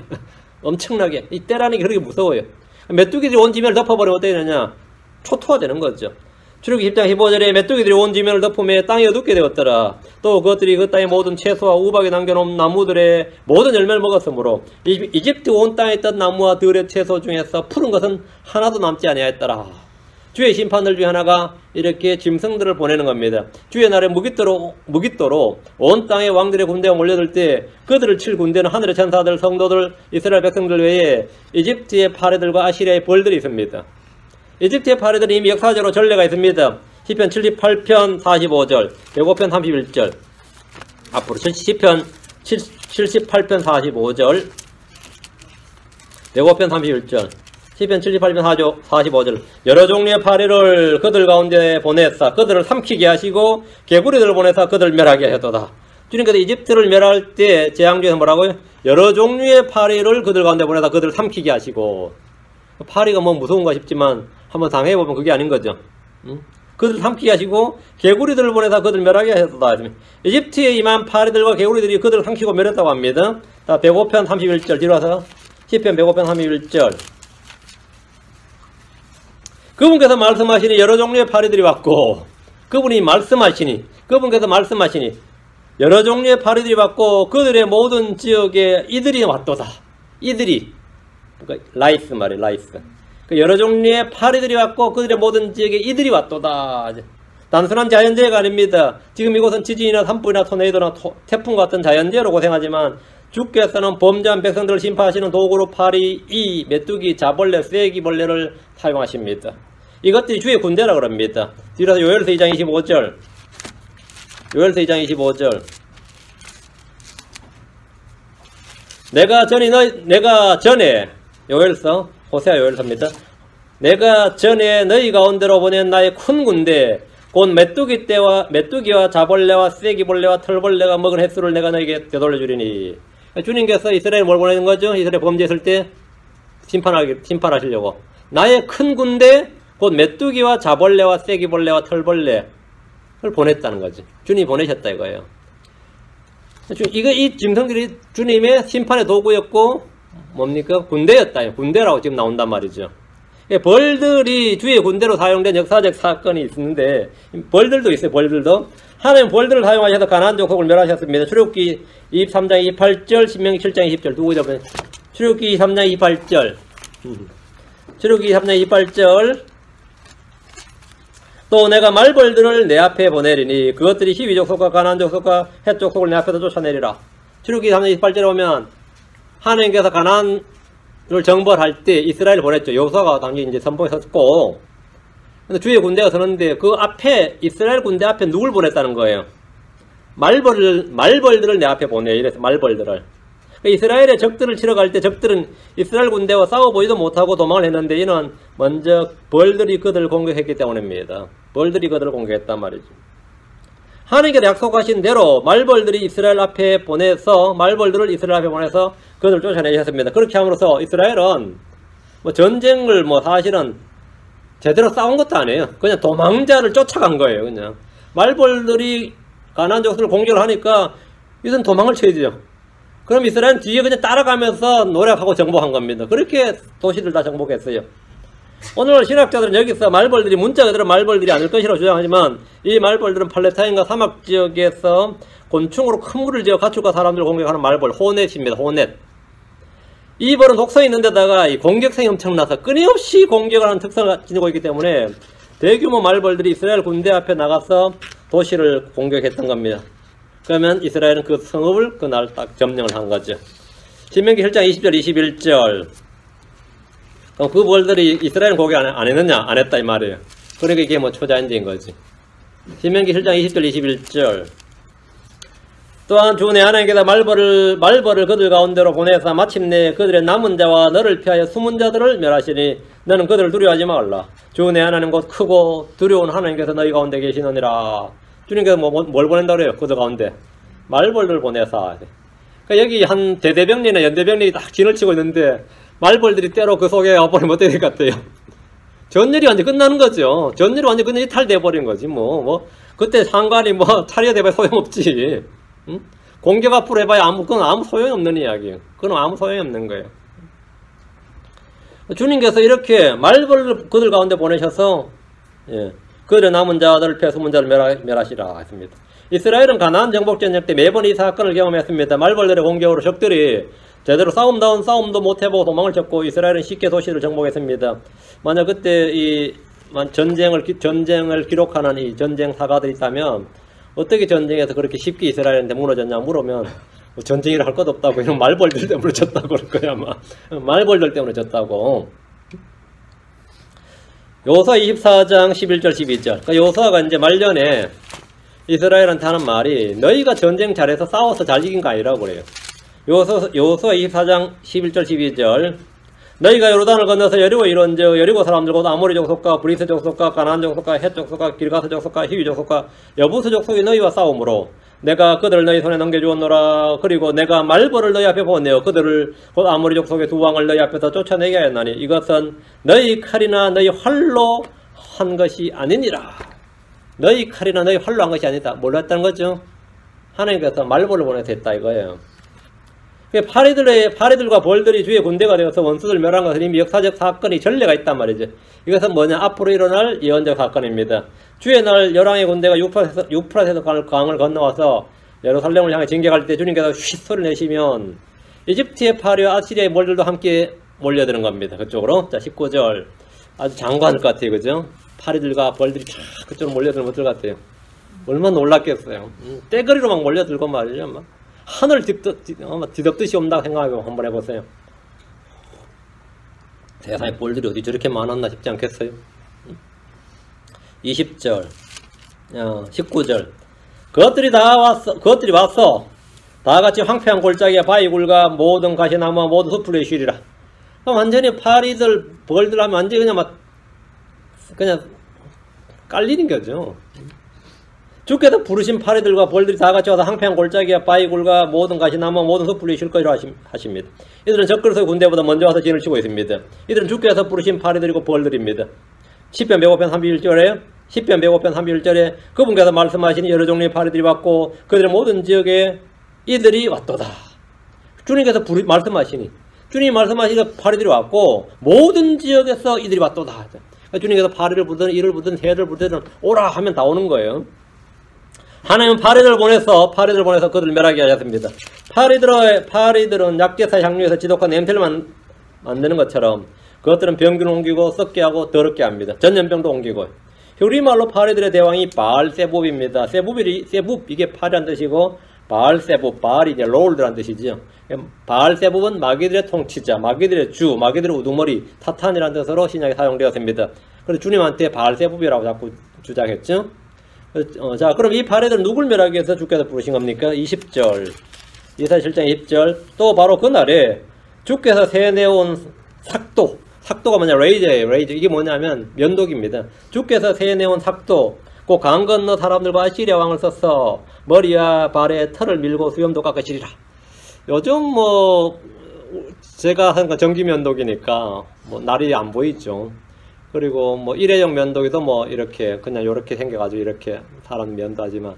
엄청나게. 이 때라는 게 그렇게 무서워요. 메뚜기들이 온 지면을 덮어버리면 어떻게 되느냐? 초토화 되는 거죠. 출애굽기 10장 15절에 메뚜기들이 온 지면을 덮으며 땅이 어둡게 되었더라. 또 그것들이 그 땅의 모든 채소와 우박에 남겨놓은 나무들의 모든 열매를 먹었으므로 이집트 온 땅에 있던 나무와 들의 채소 중에서 푸른 것은 하나도 남지 아니하였더라. 주의 심판들 중에 하나가 이렇게 짐승들을 보내는 겁니다. 주의 날에 무깃도로 온 땅의 왕들의 군대가 몰려들 때 그들을 칠 군대는 하늘의 천사들, 성도들, 이스라엘 백성들 외에 이집트의 파레들과 아시리아의 벌들이 있습니다. 이집트의 파레들은 이미 역사적으로 전례가 있습니다. 시편 78편 45절, 105편 31절, 앞으로 시편 78편 45절, 105편 31절, 시편 78편 45절. 여러 종류의 파리를 그들 가운데 보내사 그들을 삼키게 하시고 개구리들을 보내사 그들을 멸하게 하셨도다. 주님께서 이집트를 멸할 때 재앙 중에서 뭐라고요? 여러 종류의 파리를 그들 가운데 보내사 그들을 삼키게 하시고. 파리가 뭐 무서운가 싶지만 한번 당해보면 그게 아닌 거죠. 그들을 삼키게 하시고 개구리들을 보내사 그들을 멸하게 하셨도다. 이집트에 임한 파리들과 개구리들이 그들을 삼키고 멸했다고 합니다. 자, 105편 31절 뒤로 와서 시편 105편 31절. 그분께서 말씀하시니 여러 종류의 파리들이 왔고, 그분께서 말씀하시니 여러 종류의 파리들이 왔고 그들의 모든 지역에 이들이 왔도다. 이들이 그러니까 라이스 말이에요. 라이스. 여러 종류의 파리들이 왔고 그들의 모든 지역에 이들이 왔도다. 단순한 자연재해가 아닙니다. 지금 이곳은 지진이나 산불이나 토네이도나 태풍 같은 자연재해로 고생하지만 주께서는 범죄한 백성들을 심판하시는 도구로 파리, 이, 메뚜기, 자벌레, 쐐기벌레를 사용하십니다. 이것들이 주의 군대라 그럽니다. 뒤로서 요엘서 2장 25절. 요엘서 2장 25절. 내가 전에 요엘서 호세아 요엘서입니다. 내가 전에 너희 가운데로 보낸 나의 큰 군대 곧 메뚜기와 자벌레와 쐐기벌레와 털벌레가 먹은 횟수를 내가 너에게 되돌려 주리니. 주님께서 이스라엘 뭘 보내는 거죠? 이스라엘 범죄했을 때 심판하시려고 나의 큰 군대 곧 메뚜기와 자벌레와 쐐기벌레와 털벌레를 보냈다는 거지. 주님이 보내셨다 이거예요. 이 짐승들이 주님의 심판의 도구였고 뭡니까? 군대였다. 군대라고 지금 나온단 말이죠. 벌들이 주의 군대로 사용된 역사적 사건이 있는데 벌들도 있어요. 벌들도. 하나님 벌들을 사용하셔서 가나안 족속을 멸하셨습니다. 출애굽기 23장 28절, 신명기 7장 20절 두 구절. 출애굽기 23장 28절. 출애굽기 23장 28절. 또 내가 말벌들을 내 앞에 보내리니 그것들이 히위 족속과 가나안 족속과 헷 족속을 내 앞에서 쫓아내리라. 출애굽기 23장 28절에 보면 하나님께서 가나안을 정벌할 때 이스라엘을 보냈죠. 여호수아가 당연히 이제 선봉에 섰고, 근데 주의 군대가 서는데 그 앞에 이스라엘 군대 앞에 누굴 보냈다는 거예요? 말벌들을 내 앞에 보내. 이래서 말벌들을. 이스라엘의 적들을 치러 갈 때 적들은 이스라엘 군대와 싸워보지도 못하고 도망을 했는데 이는 먼저 벌들이 그들을 공격했기 때문입니다. 벌들이 그들을 공격했단 말이죠. 하나님께서 약속하신 대로 말벌들을 이스라엘 앞에 보내서 그들을 쫓아내셨습니다. 그렇게 함으로써 이스라엘은 전쟁을 사실은 제대로 싸운 것도 아니에요. 그냥 도망자를 쫓아간 거예요. 그냥 말벌들이 가나안 족속을 공격을 하니까 이들은 도망을 쳐야죠. 그럼 이스라엘은 뒤에 그냥 따라가면서 노력하고 정복한 겁니다. 그렇게 도시들 다 정복했어요. 오늘 신학자들은 여기서 말벌들이 문자 그대로 말벌들이 아닐 것이라고 주장하지만 이 말벌들은 팔레스타인과 사막 지역에서 곤충으로 큰 물을 지어 가축과 사람들을 공격하는 말벌, 호넷입니다. 호넷. 이 벌은 독성이 있는 데다가 이 공격성이 엄청나서 끊임없이 공격을 하는 특성을 지니고 있기 때문에 대규모 말벌들이 이스라엘 군대 앞에 나가서 도시를 공격했던 겁니다. 그러면 이스라엘은 그 성읍을 그날 딱 점령을 한 거죠. 신명기 7장 20절 21절. 그럼 그 벌들이 이스라엘은 공격 안 했느냐? 안 했다 이 말이에요. 그러니까 이게 초자연적인 거지. 신명기 7장 20절 21절. 또한 주 내 하나님께서 말벌을 그들 가운데로 보내사 마침내 그들의 남은 자와 너를 피하여 숨은 자들을 멸하시니 너는 그들을 두려워하지 말라. 주 내 하나님 곧 크고 두려운 하나님께서 너희 가운데 계시느니라. 주님께서 뭘 보낸다 그래요? 그들 가운데 말벌을 보내사. 그러니까 여기 한 대대병리나 연대병력이 딱 진을 치고 있는데 말벌들이 때로 그 속에 와버리면 어떻게 될 것 같아요? 전열이 완전 끝나는 거죠. 전열이 완전 끝내 이탈돼 버린 거지. 그때 상관이 탈의돼봐야 소용없지. 응? 공격 앞으로 해봐야 그건 아무 소용이 없는 이야기예요. 그건 아무 소용이 없는 거예요. 주님께서 이렇게 말벌을 그들 가운데 보내셔서, 예, 그들의 남은 자들, 폐수문 자를 멸하시라 했습니다. 이스라엘은 가나안 정복 전쟁 때 매번 이 사건을 경험했습니다. 말벌들의 공격으로 적들이 제대로 싸움도 못 해보고 도망을 쳤고 이스라엘은 쉽게 도시를 정복했습니다. 만약 그때 이 전쟁을 기록하는 이 전쟁 사가들이 있다면 어떻게 전쟁에서 그렇게 쉽게 이스라엘한테 무너졌냐 물으면 전쟁이라 할 것 없다고, 이런 말벌들 때문에 졌다고 그럴 거야 아마. 말벌들 때문에 졌다고. 여호수아 24장 11절 12절. 그러니까 여호수아가 이제 말년에 이스라엘한테 하는 말이 너희가 전쟁 잘해서 싸워서 잘 이긴 거 아니라고 그래요. 여호수아 24장 11절 12절. 너희가 요르단을 건너서 여리고 이른즉 여리고 사람들과 아모리 족속과 브리스 족속과 가나안 족속과 헷 족속과 길가스 족속과 히위 족속과 여부스 족속이 너희와 싸움으로 내가 그들을 너희 손에 넘겨주었노라. 그리고 내가 말벌을 너희 앞에 보내어 그들을 곧 아모리 족속의 두 왕을 너희 앞에서 쫓아내게 하였나니 이것은 너희 칼이나 너희 활로 한 것이 아니니라. 너희 칼이나 너희 활로 한 것이 아니다. 뭘로 했다는 거죠? 하나님께서 말벌을 보내서 했다 이거예요. 파리들과 벌들이 주의 군대가 되어서 원수들 멸한 것은 이미 역사적 사건이 전례가 있단 말이죠. 이것은 뭐냐? 앞으로 일어날 예언적 사건입니다. 주의 날 열왕의 군대가 유프라테스 강을 건너와서 예루살렘을 향해 진격할 때 주님께서 쉿 소리를 내시면 이집트의 파리와 아시리아의 벌들도 함께 몰려드는 겁니다. 그쪽으로. 자, 19절. 아주 장관할 것 같아요. 그죠? 파리들과 벌들이 쫙 그쪽으로 몰려드는 것들 같아요. 얼마나 놀랐겠어요. 떼거리로 막 몰려들고 말이죠. 막. 하늘 뒤덮듯이 온다고 생각하고 한번 해보세요. 세상에 볼들이 어디 저렇게 많았나 싶지 않겠어요? 20절, 19절. 그것들이 왔어. 다같이 황폐한 골짜기에 바위굴과 모든 가시나무와 모든 숲을 쉬리라. 완전히 파리들, 벌들 하면 완전히 그냥 깔리는 거죠. 주께서 부르신 파리들과 벌들이 다같이 와서 황폐한 골짜기와 바위굴과 모든 가시나무와 모든 숲을 쉴 것이라 하십니다. 이들은 적그리스도의 군대보다 먼저 와서 진을 치고 있습니다. 이들은 주께서 부르신 파리들이고 벌들입니다. 10편 105편 31절에 그분께서 말씀하시니 여러 종류의 파리들이 왔고 그들의 모든 지역에 이들이 왔도다. 주님께서 말씀하시니 주님이 말씀하시니까 파리들이 왔고 모든 지역에서 이들이 왔도다. 주님께서 파리를 부르든 이를 부르든 새를 부르든 오라 하면 다 오는 거예요. 하나님은 파리들을 보내서 그들을 멸하게 하셨습니다. 파리들은 약재사 향료에서 지독한 냄새를 만드는 것처럼 그것들은 병균을 옮기고 썩게 하고 더럽게 합니다. 전염병도 옮기고. 우리말로 파리들의 대왕이 바알세붑입니다. 세붑 이게 파리란 뜻이고 바알세붑, 바알이 이제 롤드란 뜻이죠. 바알세붑은 마귀들의 통치자, 마귀들의 주, 마귀들의 우두머리, 타탄이라는 뜻으로 신약에 사용되었습니다. 그래서 주님한테 바알세붑이라고 자꾸 주장했죠. 자, 그럼 이 파리들은 누굴 멸하기 위해서 주께서 부르신 겁니까? 20절. 이사야 7장 20절. 또 바로 그날에 주께서 세내온 삭도가 뭐냐? 레이저예요. 이게 뭐냐면 면도기입니다. 주께서 세내온 삭도, 그 강 건너 사람들과 아시리아 왕을 써서 머리와 발에 털을 밀고 수염도 깎으시리라. 요즘 제가 하는 건 전기 면도기니까 날이 안 보이죠. 그리고 일회용 면도기도 이렇게 그냥 이렇게 생겨가지고 이렇게 사람 면도하지만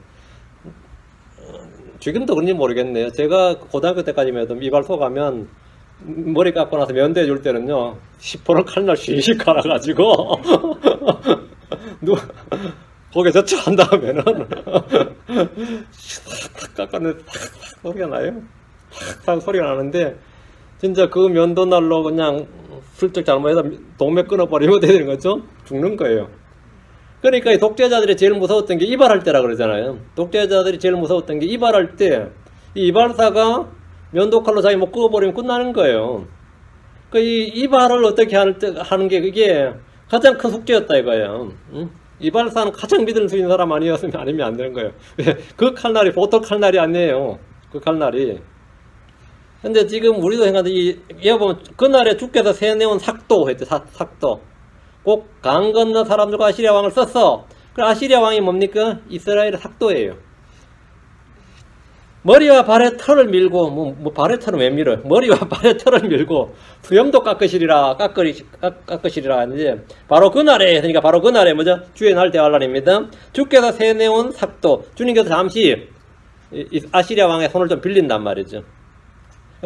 지금도 그런지 모르겠네요. 제가 고등학교 때까지만 해도 이발소 가면 머리 깎고 나서 면도해 줄 때는요 10%를 칼날 쉬쉬 갈아가지고 거기에 젖혀한 다음에는 탁 깎았는데 탁 소리가 나요. 탁 소리가 나는데 진짜 그 면도날로 그냥 슬쩍 잘못해서 동맥 끊어버리면 되는 거죠? 죽는 거예요. 그러니까 이 독재자들이 제일 무서웠던 게 이발할 때라 그러잖아요. 독재자들이 제일 무서웠던 게 이발할 때 이 이발사가 면도칼로 자기 목 그어버리면 끝나는 거예요. 이 이발을 어떻게 하는 게 그게 가장 큰 숙제였다 이거예요. 응? 이발사는 가장 믿을 수 있는 사람 아니면 안 되는 거예요. 그 칼날이 보통 칼날이 아니에요. 그 칼날이. 근데 지금 우리도 생각하는데 얘 보면 그날에 주께서 세내온 삭도 했죠. 삭도. 꼭 강 건너 사람들과 아시리아 왕을 썼어. 그 아시리아 왕이 뭡니까? 이스라엘의 삭도예요. 머리와 발의 털을 밀고, 뭐 발의 털은 왜 밀어요? 머리와 발의 털을 밀고 수염도 깎으시리라 하는데, 바로 그날에, 그러니까 바로 그날에 뭐죠? 주의 날 대환란입니다. 주께서 세내온 삭도, 주님께서 잠시 아시리아 왕의 손을 좀 빌린단 말이죠.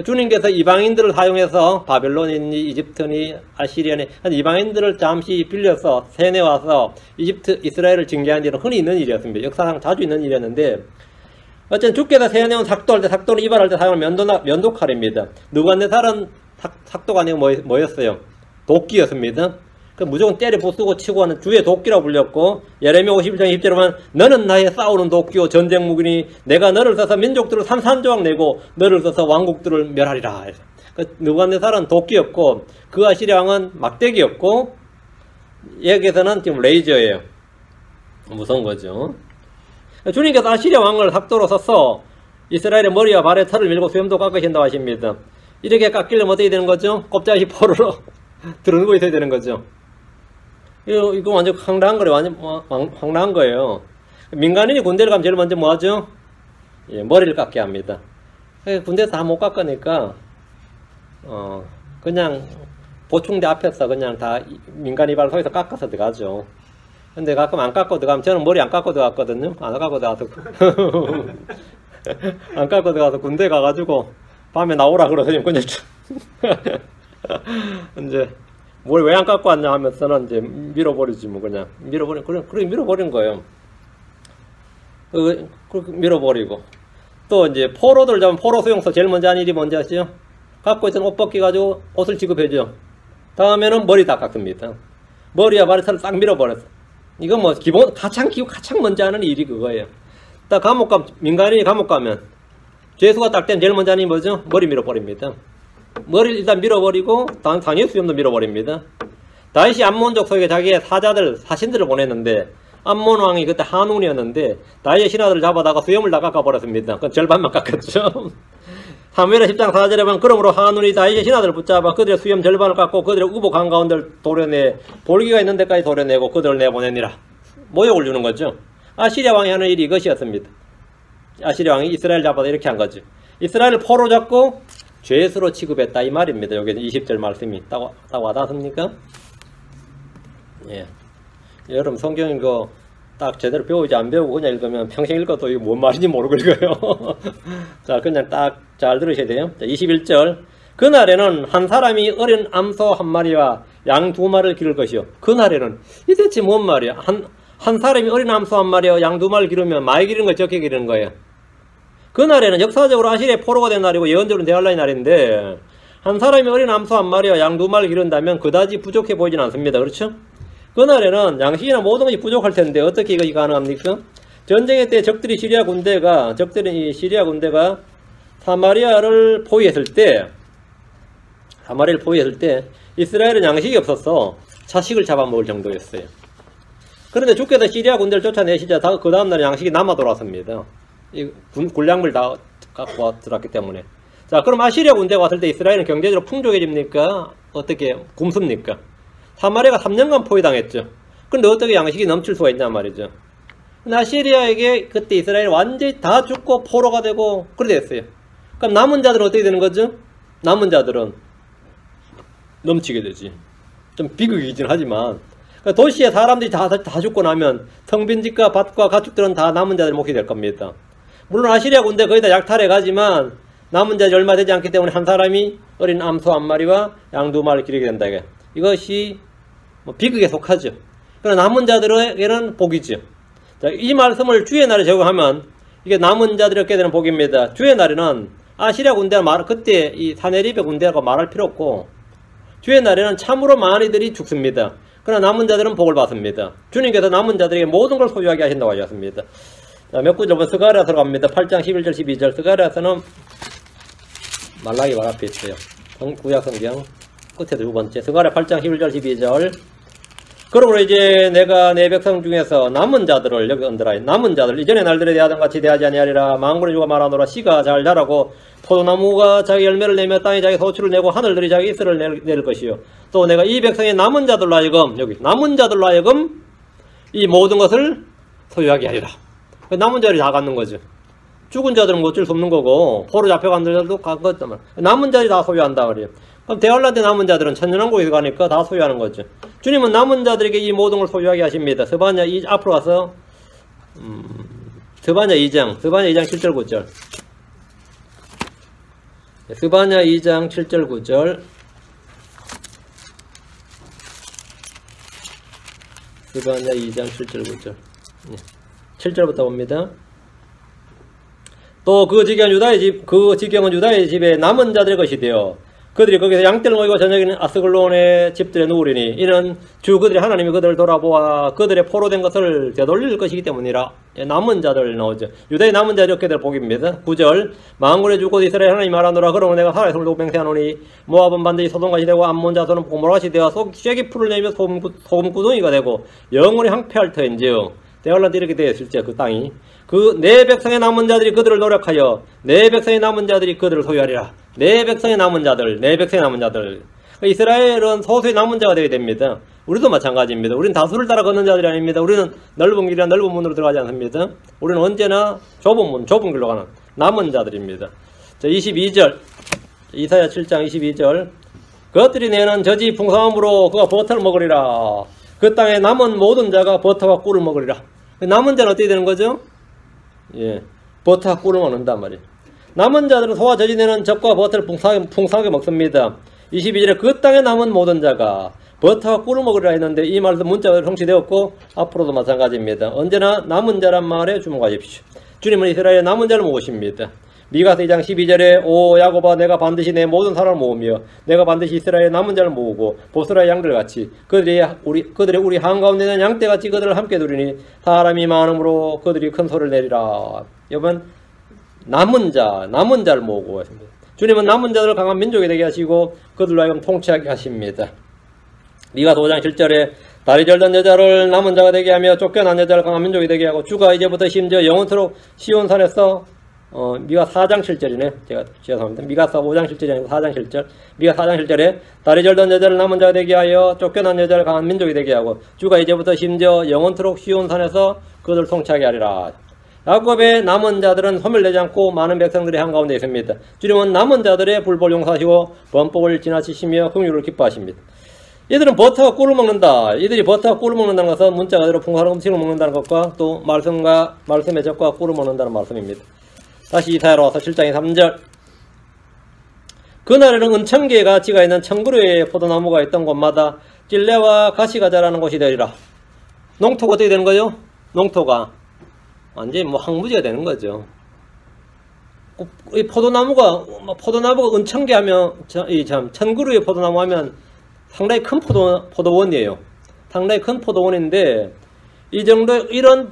주님께서 이방인들을 사용해서 바벨론이니 이집트니 아시리아니 한 이방인들을 잠시 빌려서 세내와서 이스라엘을 징계하는 일은 흔히 있는 일이었습니다. 역사상 자주 있는 일이었는데, 어쨌든 주께서 세내온 삭도할 때, 삭도는 이발할 때 사용하는 면도칼입니다. 느부갓네살은 삭도가 아니고 뭐였어요? 도끼였습니다. 그 무조건 때려 부수고 치고 하는 주의 도끼라고 불렸고, 예레미야 51장 20절에 보면 너는 나의 싸우는 도끼요 전쟁 무기니 내가 너를 써서 민족들을 산산조각 내고 너를 써서 왕국들을 멸하리라. 그 느부갓네살은 도끼였고, 그 아시리아 왕은 막대기였고, 여기에서는 지금 레이저예요. 무서운 거죠. 주님께서 아시리아 왕을 삭도로 써서 이스라엘의 머리와 발의 털을 밀고 수염도 깎으신다고 하십니다. 이렇게 깎이려면 어떻게 되는 거죠? 곱자기 포로로 들어누워 있어야 되는 거죠. 이거 완전 황당한 거예요. 완전 황당한 거예요. 민간인이 군대를 가면 제일 먼저 뭐 하죠? 예, 머리를 깎게 합니다. 군대에서 다 못 깎으니까 그냥 보충대 앞에서 그냥 다 민간 이발 소에서 깎아서 들어가죠. 근데 가끔 안 깎고 들어가면, 저는 머리 안 깎고 들어갔거든요. 안 깎고 들어가서 안 깎고 들어가서 군대 가가지고 밤에 나오라 그러더니 그냥 이제 뭘 왜 안 깎고 왔냐 하면서는 이제 밀어버리지 뭐. 그냥 그렇게 밀어버린 거예요. 그렇게 밀어버리고, 또 이제 포로들 잡으면 포로 수용소 제일 먼저 하는 일이 뭔지 아시죠? 갖고 있던 옷 벗겨가지고 옷을 지급해줘. 다음에는 머리 다 깎습니다. 머리와 머리털을 싹 밀어버렸어. 이건 뭐 기본 가장 먼저 하는 일이 그거예요. 딱 민간인이 감옥 가면 죄수가 딱 되면 제일 먼저 하는 일이 뭐죠? 머리 밀어버립니다. 머리를 일단 밀어버리고 당연히 수염도 밀어버립니다. 다윗이 암몬족 속에 자기의 사신들을 보냈는데, 암몬 왕이 그때 한운이었는데 다윗의 신하들을 잡아다가 수염을 다 깎아버렸습니다. 그건 절반만 깎았죠. 사무엘하 10장 4절에 보면 그러므로 한운이 다윗의 신하들을 붙잡아 그들의 수염 절반을 깎고 그들의 우복 한가운데를 도려내 볼기가 있는 데까지 도려내고 그들을 내보내니라. 모욕을 주는 거죠. 아시리아 왕이 하는 일이 이것이었습니다. 아시리아 왕이 이스라엘 잡아서 이렇게 한 거죠. 이스라엘을 포로 잡고 죄수로 취급했다 이 말입니다. 여기는 20절 말씀이 딱 와닿습니까? 예. 여러분 성경 이거 딱 제대로 배우지 안 배우고 그냥 읽으면 평생 읽어도 이거 뭔 말인지 모르고 읽어요. 자, 그냥 딱 잘 들으셔야 돼요. 자, 21절. 그날에는 한 사람이 어린 암소 한 마리와 양 두 마리를 기를 것이요. 그날에는 이 대체 뭔 말이야? 한 사람이 어린 암소 한 마리와 양 두 마리를 기르면 많이 기르는 거 적게 기르는 거예요. 그날에는 역사적으로 아시리아의 포로가 된 날이고 예언적으로 대환란의 날인데, 한 사람이 어린 암소 한 마리와 양 두 마리를 기른다면 그다지 부족해 보이진 않습니다. 그렇죠? 그날에는 양식이나 모든 것이 부족할 텐데 어떻게 이것이 가능합니까? 전쟁의 때 적들이 시리아 군대가 사마리아를 포위했을 때 이스라엘은 양식이 없어서 자식을 잡아먹을 정도였어요. 그런데 주께서 시리아 군대를 쫓아내시자 그 다음날 양식이 남아 돌아왔습니다. 이 군량물 다 갖고 들어왔기 때문에. 자, 그럼 아시리아 군대가 왔을 때 이스라엘은 경제적으로 풍족해집니까? 어떻게 굶습니까? 사마리아가 3년간 포위당했죠. 그런데 어떻게 양식이 넘칠 수가 있냐 말이죠. 근데 아시리아에게 그때 이스라엘이 완전히 다 죽고 포로가 되고 그래 됐어요. 그럼 남은 자들은 어떻게 되는 거죠? 남은 자들은 넘치게 되지. 좀 비극이긴 하지만, 그러니까 도시에 사람들이 다 죽고 나면 성빈집과 밭과 가축들은 다 남은 자들의 몫이 될 겁니다. 물론 아시리아 군대 거의 다 약탈해 가지만 남은 자들이 얼마 되지 않기 때문에 한 사람이 어린 암소 한 마리와 양 두 마리를 기르게 된다. 이것이 뭐 비극에 속하죠. 그러나 남은 자들에게는 복이죠. 자, 이 말씀을 주의 날에 적용하면 이게 남은 자들이 얻게 되는 복입니다. 주의 날에는 아시리아 군대가 그때 이 사네립의 군대라고 말할 필요 없고, 주의 날에는 참으로 많은 이들이 죽습니다. 그러나 남은 자들은 복을 받습니다. 주님께서 남은 자들에게 모든 걸 소유하게 하신다고 하셨습니다. 자, 몇 구절 보면 스가랴서로 갑니다. 8장 11절 12절. 스가랴서는 말라기 말 앞에 있어요. 구약 성경 끝에 두 번째. 스가랴 8장 11절 12절. 그러므로 이제 내가 내 백성 중에서 남은 자들을, 여기 언더라인, 남은 자들, 이전의 날들에 대하던 같이 대하지 아니하리라. 망군의 주가 말하노라. 씨가 잘 자라고 포도나무가 자기 열매를 내며 땅이 자기 소출을 내고 하늘들이 자기 이슬을 낼 것이요. 또 내가 이 백성의 남은 자들로 하여금, 여기 남은 자들로 하여금 이 모든 것을 소유하게 하리라. 남은 자들이 다 갖는 거죠. 죽은 자들은 뭐 어쩔 수 없는 거고, 포로 잡혀간 자들도 간 거단 말이야. 남은 자들이 다 소유한다 그래요. 그럼 대환란 때 남은 자들은 천년왕국에 가니까 다 소유하는 거죠. 주님은 남은 자들에게 이 모든 걸 소유하게 하십니다. 스바냐 앞으로 가서 스바냐 2장 7절 9절. 스바냐 2장 7절 9절. 스바냐 2장 7절 9절. 7절부터 봅니다. 또 그 지경은 유다의 집에 남은 자들의 것이 되어 그들이 거기서 양떼를 모이고 저녁에는 아스글론의 집들에 누우리니 이는 주 그들의 하나님이 그들을 돌아보아 그들의 포로된 것을 되돌릴 것이기 때문이라. 남은 자들 나오죠. 유다의 남은 자들이 어깨들 복입니다. 9절 만군의 주 곧 이스라엘 하나님이 말하노라. 그러므로 내가 살아있음을 두고 맹세하노니 모압은 반드시 소돔같이 되고 암몬 자손은 고모라같이 되어 쐐기 풀을 내며 소금 구덩이가 되고 영원히 항폐할 터인지요. 대환란 때 이렇게 되어 실제 그 땅이 내 백성의 남은 자들이 그들을 노력하여 내 백성의 남은 자들이 그들을 소유하리라. 내 백성의 남은 자들. 이스라엘은 소수의 남은 자가 되어야 됩니다. 우리도 마찬가지입니다. 우리는 다수를 따라 걷는 자들이 아닙니다. 우리는 넓은 길이나 넓은 문으로 들어가지 않습니다. 우리는 언제나 좁은 길로 가는 남은 자들입니다. 자, 22절 이사야 7장 22절 그것들이 내는 저지 풍성함으로 그가 버터를 먹으리라. 그 땅에 남은 모든 자가 버터와 꿀을 먹으리라. 남은 자는 어떻게 되는 거죠? 예, 버터와 꿀을 먹는단 말이에요. 남은 자들은 소와 젖이 내는 젖과 버터를 풍성하게 먹습니다. 22절에 그 땅에 남은 모든 자가 버터와 꿀을 먹으리라 했는데 이 말도 문자가 성취되었고 앞으로도 마찬가지입니다. 언제나 남은 자란 말에 주목하십시오. 주님은 이스라엘의 남은 자를 모으십니다. 미가서 2장 12절에 오 야곱아 내가 반드시 내 모든 사람을 모으며 내가 반드시 이스라엘의 남은 자를 모으고 보스라의 양들같이 그들의 우리 한가운데 있는 양떼같이 그들을 함께 두리니 사람이 많음으로 그들이 큰 소리를 내리라. 여러분 남은 자를 모으고 하십니다. 주님은 남은 자들을 강한 민족이 되게 하시고 그들로 하여금 통치하게 하십니다. 미가서 5장 7절에 다리 절던 여자를 남은 자가 되게 하며 쫓겨난 여자를 강한 민족이 되게 하고 주가 이제부터 심지어 영원토록 시온산에서 미가 4장 7절이네. 제가 죄송합니다. 미가서 5장 7절이 아니고 4장 7절. 미가 4장 7절에 다리 절던 여자를 남은 자가 되게 하여 쫓겨난 여자를 강한 민족이 되게 하고 주가 이제부터 심지어 영원토록 시온산에서 그들을 통치하게 하리라. 야곱의 남은 자들은 소멸되지 않고 많은 백성들이 한가운데 있습니다. 주님은 남은 자들의 불법을 용서하시고 범법을 지나치시며 긍휼을 기뻐하십니다. 이들은 버터와 꿀을 먹는다. 이들이 버터와 꿀을 먹는다는 것은 문자 그대로 풍성한 음식을 먹는다는 것과 또 말씀의 젖과 꿀을 먹는다는 말씀입니다. 다시 이사야로 와서 7장의 3절 그날에는 은천계의 가치가 있는 청그루의 포도나무가 있던 곳마다 찔레와 가시가 자라는 곳이 되리라. 농토가 어떻게 되는 거죠? 농토가 완전히 황무지가 되는 거죠. 이 포도나무가 은천계 하면 천그루의 포도나무 하면 상당히 큰 포도원이에요. 상당히 큰 포도원인데 이 정도 이런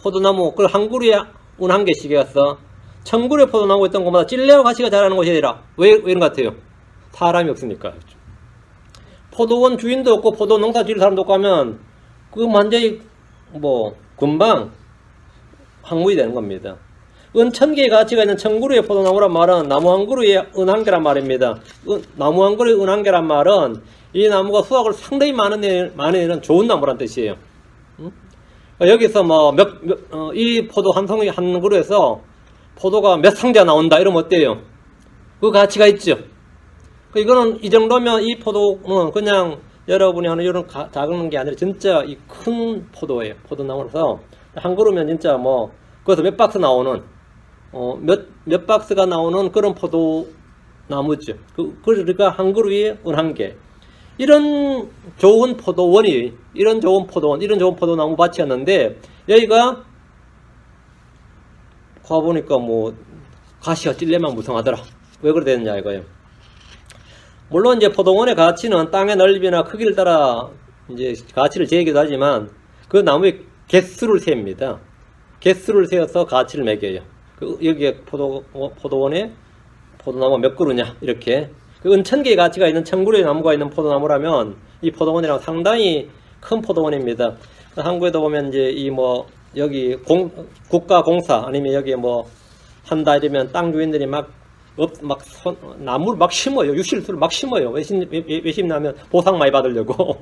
포도나무 그걸 한 그루에 운 한 개씩이었어. 천그루의 포도나무 있던 곳마다 찔레와 가시가 자라는 곳이 되라. 왜 이런 것 같아요? 사람이 없으니까. 포도원 주인도 없고 포도 농사 지을 사람도 없고 하면 그 완전히 금방 황무이 되는 겁니다. 은천개의 가치가 있는 천그루의 포도나무란 말은 나무 한 그루에 은 한 개란 말입니다. 나무 한 그루에 은 한 개란 말은 이 나무가 수확을 상당히 많이 내는 좋은 나무란 뜻이에요. 여기서 이 포도 한 송이 한 그루에서 포도가 몇 상자 나온다 이러면 어때요? 그 가치가 있죠. 이거는 이 정도면 이 포도는 그냥 여러분이 하는 이런 작은 게 아니라 진짜 이 큰 포도예요. 포도나무라서 한 그루면 진짜 거기서 몇 박스 나오는 몇 박스가 나오는 그런 포도나무죠. 그러니까 한 그루에 은 한 개. 이런 좋은 포도원이 이런 좋은 포도나무 밭이었는데 여기가 가보니까 가시가 찔레만 무성하더라. 왜 그래 되느냐 이거예요. 물론 이제 포도원의 가치는 땅의 넓이나 크기를 따라 이제 가치를 재기도 하지만 그 나무의 개수를 셉니다. 개수를 세어서 가치를 매겨요. 여기에 포도원에 포도나무 몇 그루냐 이렇게. 은천개의 가치가 있는 천그루의 나무가 있는 포도나무라면 이 포도원이랑 상당히 큰 포도원입니다. 한국에도 보면 이제 여기 국가공사 아니면 여기에 한다 이러면 땅 주인들이 나무를 막 심어요. 유실수를 막 심어요. 왜 심냐면 보상 많이 받으려고.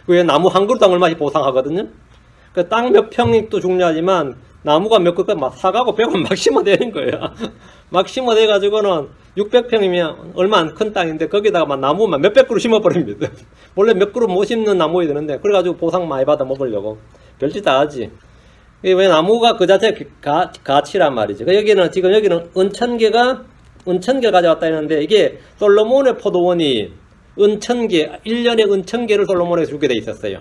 그 나무 한 그루 땅을 많이 보상하거든요. 그 땅 몇 평도 중요하지만 나무가 몇 그릇 막 사가고 벽을 막 심어대는 거예요. 막 심어대가지고는 600평이면 얼마 안 큰 땅인데 거기다가 막 나무만 몇백 그루 심어버립니다. 원래 몇 그루 못 심는 나무야 되는데 그래가지고 보상 많이 받아 먹으려고 별짓 다 하지. 왜 나무가 그 자체 가치란 말이죠. 여기는 지금 여기는 은천개가 가져왔다 했는데 이게 솔로몬의 포도원이 은천개 1년에 은천개를 솔로몬에게 주게 돼 있었어요.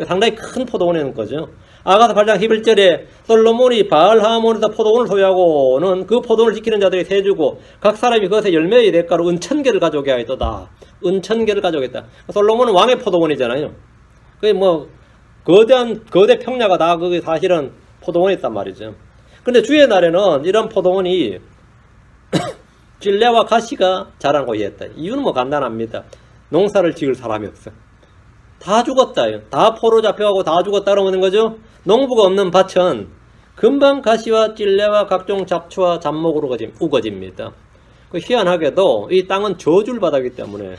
상당히 큰 포도원이는 거죠. 아가서 8장 11절에 솔로몬이 바알하몬에서 포도원을 소유하고는 그 포도원을 지키는 자들이 세주고 각 사람이 그것의 열매의 대가로 은천개를 가져오게 하였도다. 은천개를 가져오겠다. 솔로몬은 왕의 포도원이잖아요. 그게 뭐 거대 평야가 다 그게 사실은 포도원이 있단 말이죠. 근데 주의 날에는 이런 포도원이 찔레와 가시가 자란 곳이었다. 이유는 뭐 간단합니다. 농사를 지을 사람이 없어. 다 죽었다. 다 포로 잡혀가고 다 죽었다 그러는 거죠. 농부가 없는 밭은 금방 가시와 찔레와 각종 잡초와 잡목으로 우거집니다. 희한하게도 이 땅은 저주를 받았기 때문에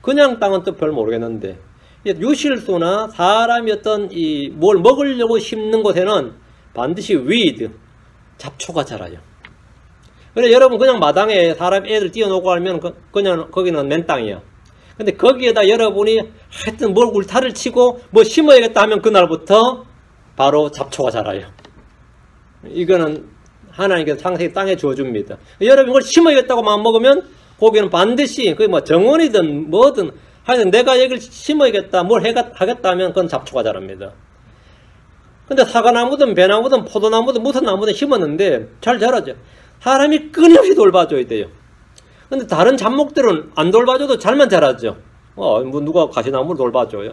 그냥 땅은 또 별 모르겠는데 유실수나 사람이 어떤 뭘 먹으려고 심는 곳에는 반드시 위드 잡초가 자라요. 그래 여러분 그냥 마당에 사람 애들 띄워놓고 하면 그냥 거기는 맨 땅이야. 근데 거기에다 여러분이 하여튼 뭘 울타리를 치고 뭐 심어야겠다 하면 그날부터 바로 잡초가 자라요. 이거는 하나님께서 창세기 땅에 주어줍니다. 여러분 이걸 심어야겠다고 마음먹으면 거기는 반드시 그게 뭐 정원이든 뭐든 하여튼 내가 여기를 심어야겠다 뭘 하겠다 하면 그건 잡초가 자랍니다. 근데 사과나무든 배나무든 포도나무든 무슨 나무든 심었는데 잘 자라죠. 사람이 끊임없이 돌봐줘야 돼요. 근데 다른 잡목들은 안 돌봐줘도 잘만 자라죠. 뭐 누가 가시나무를 돌봐줘요.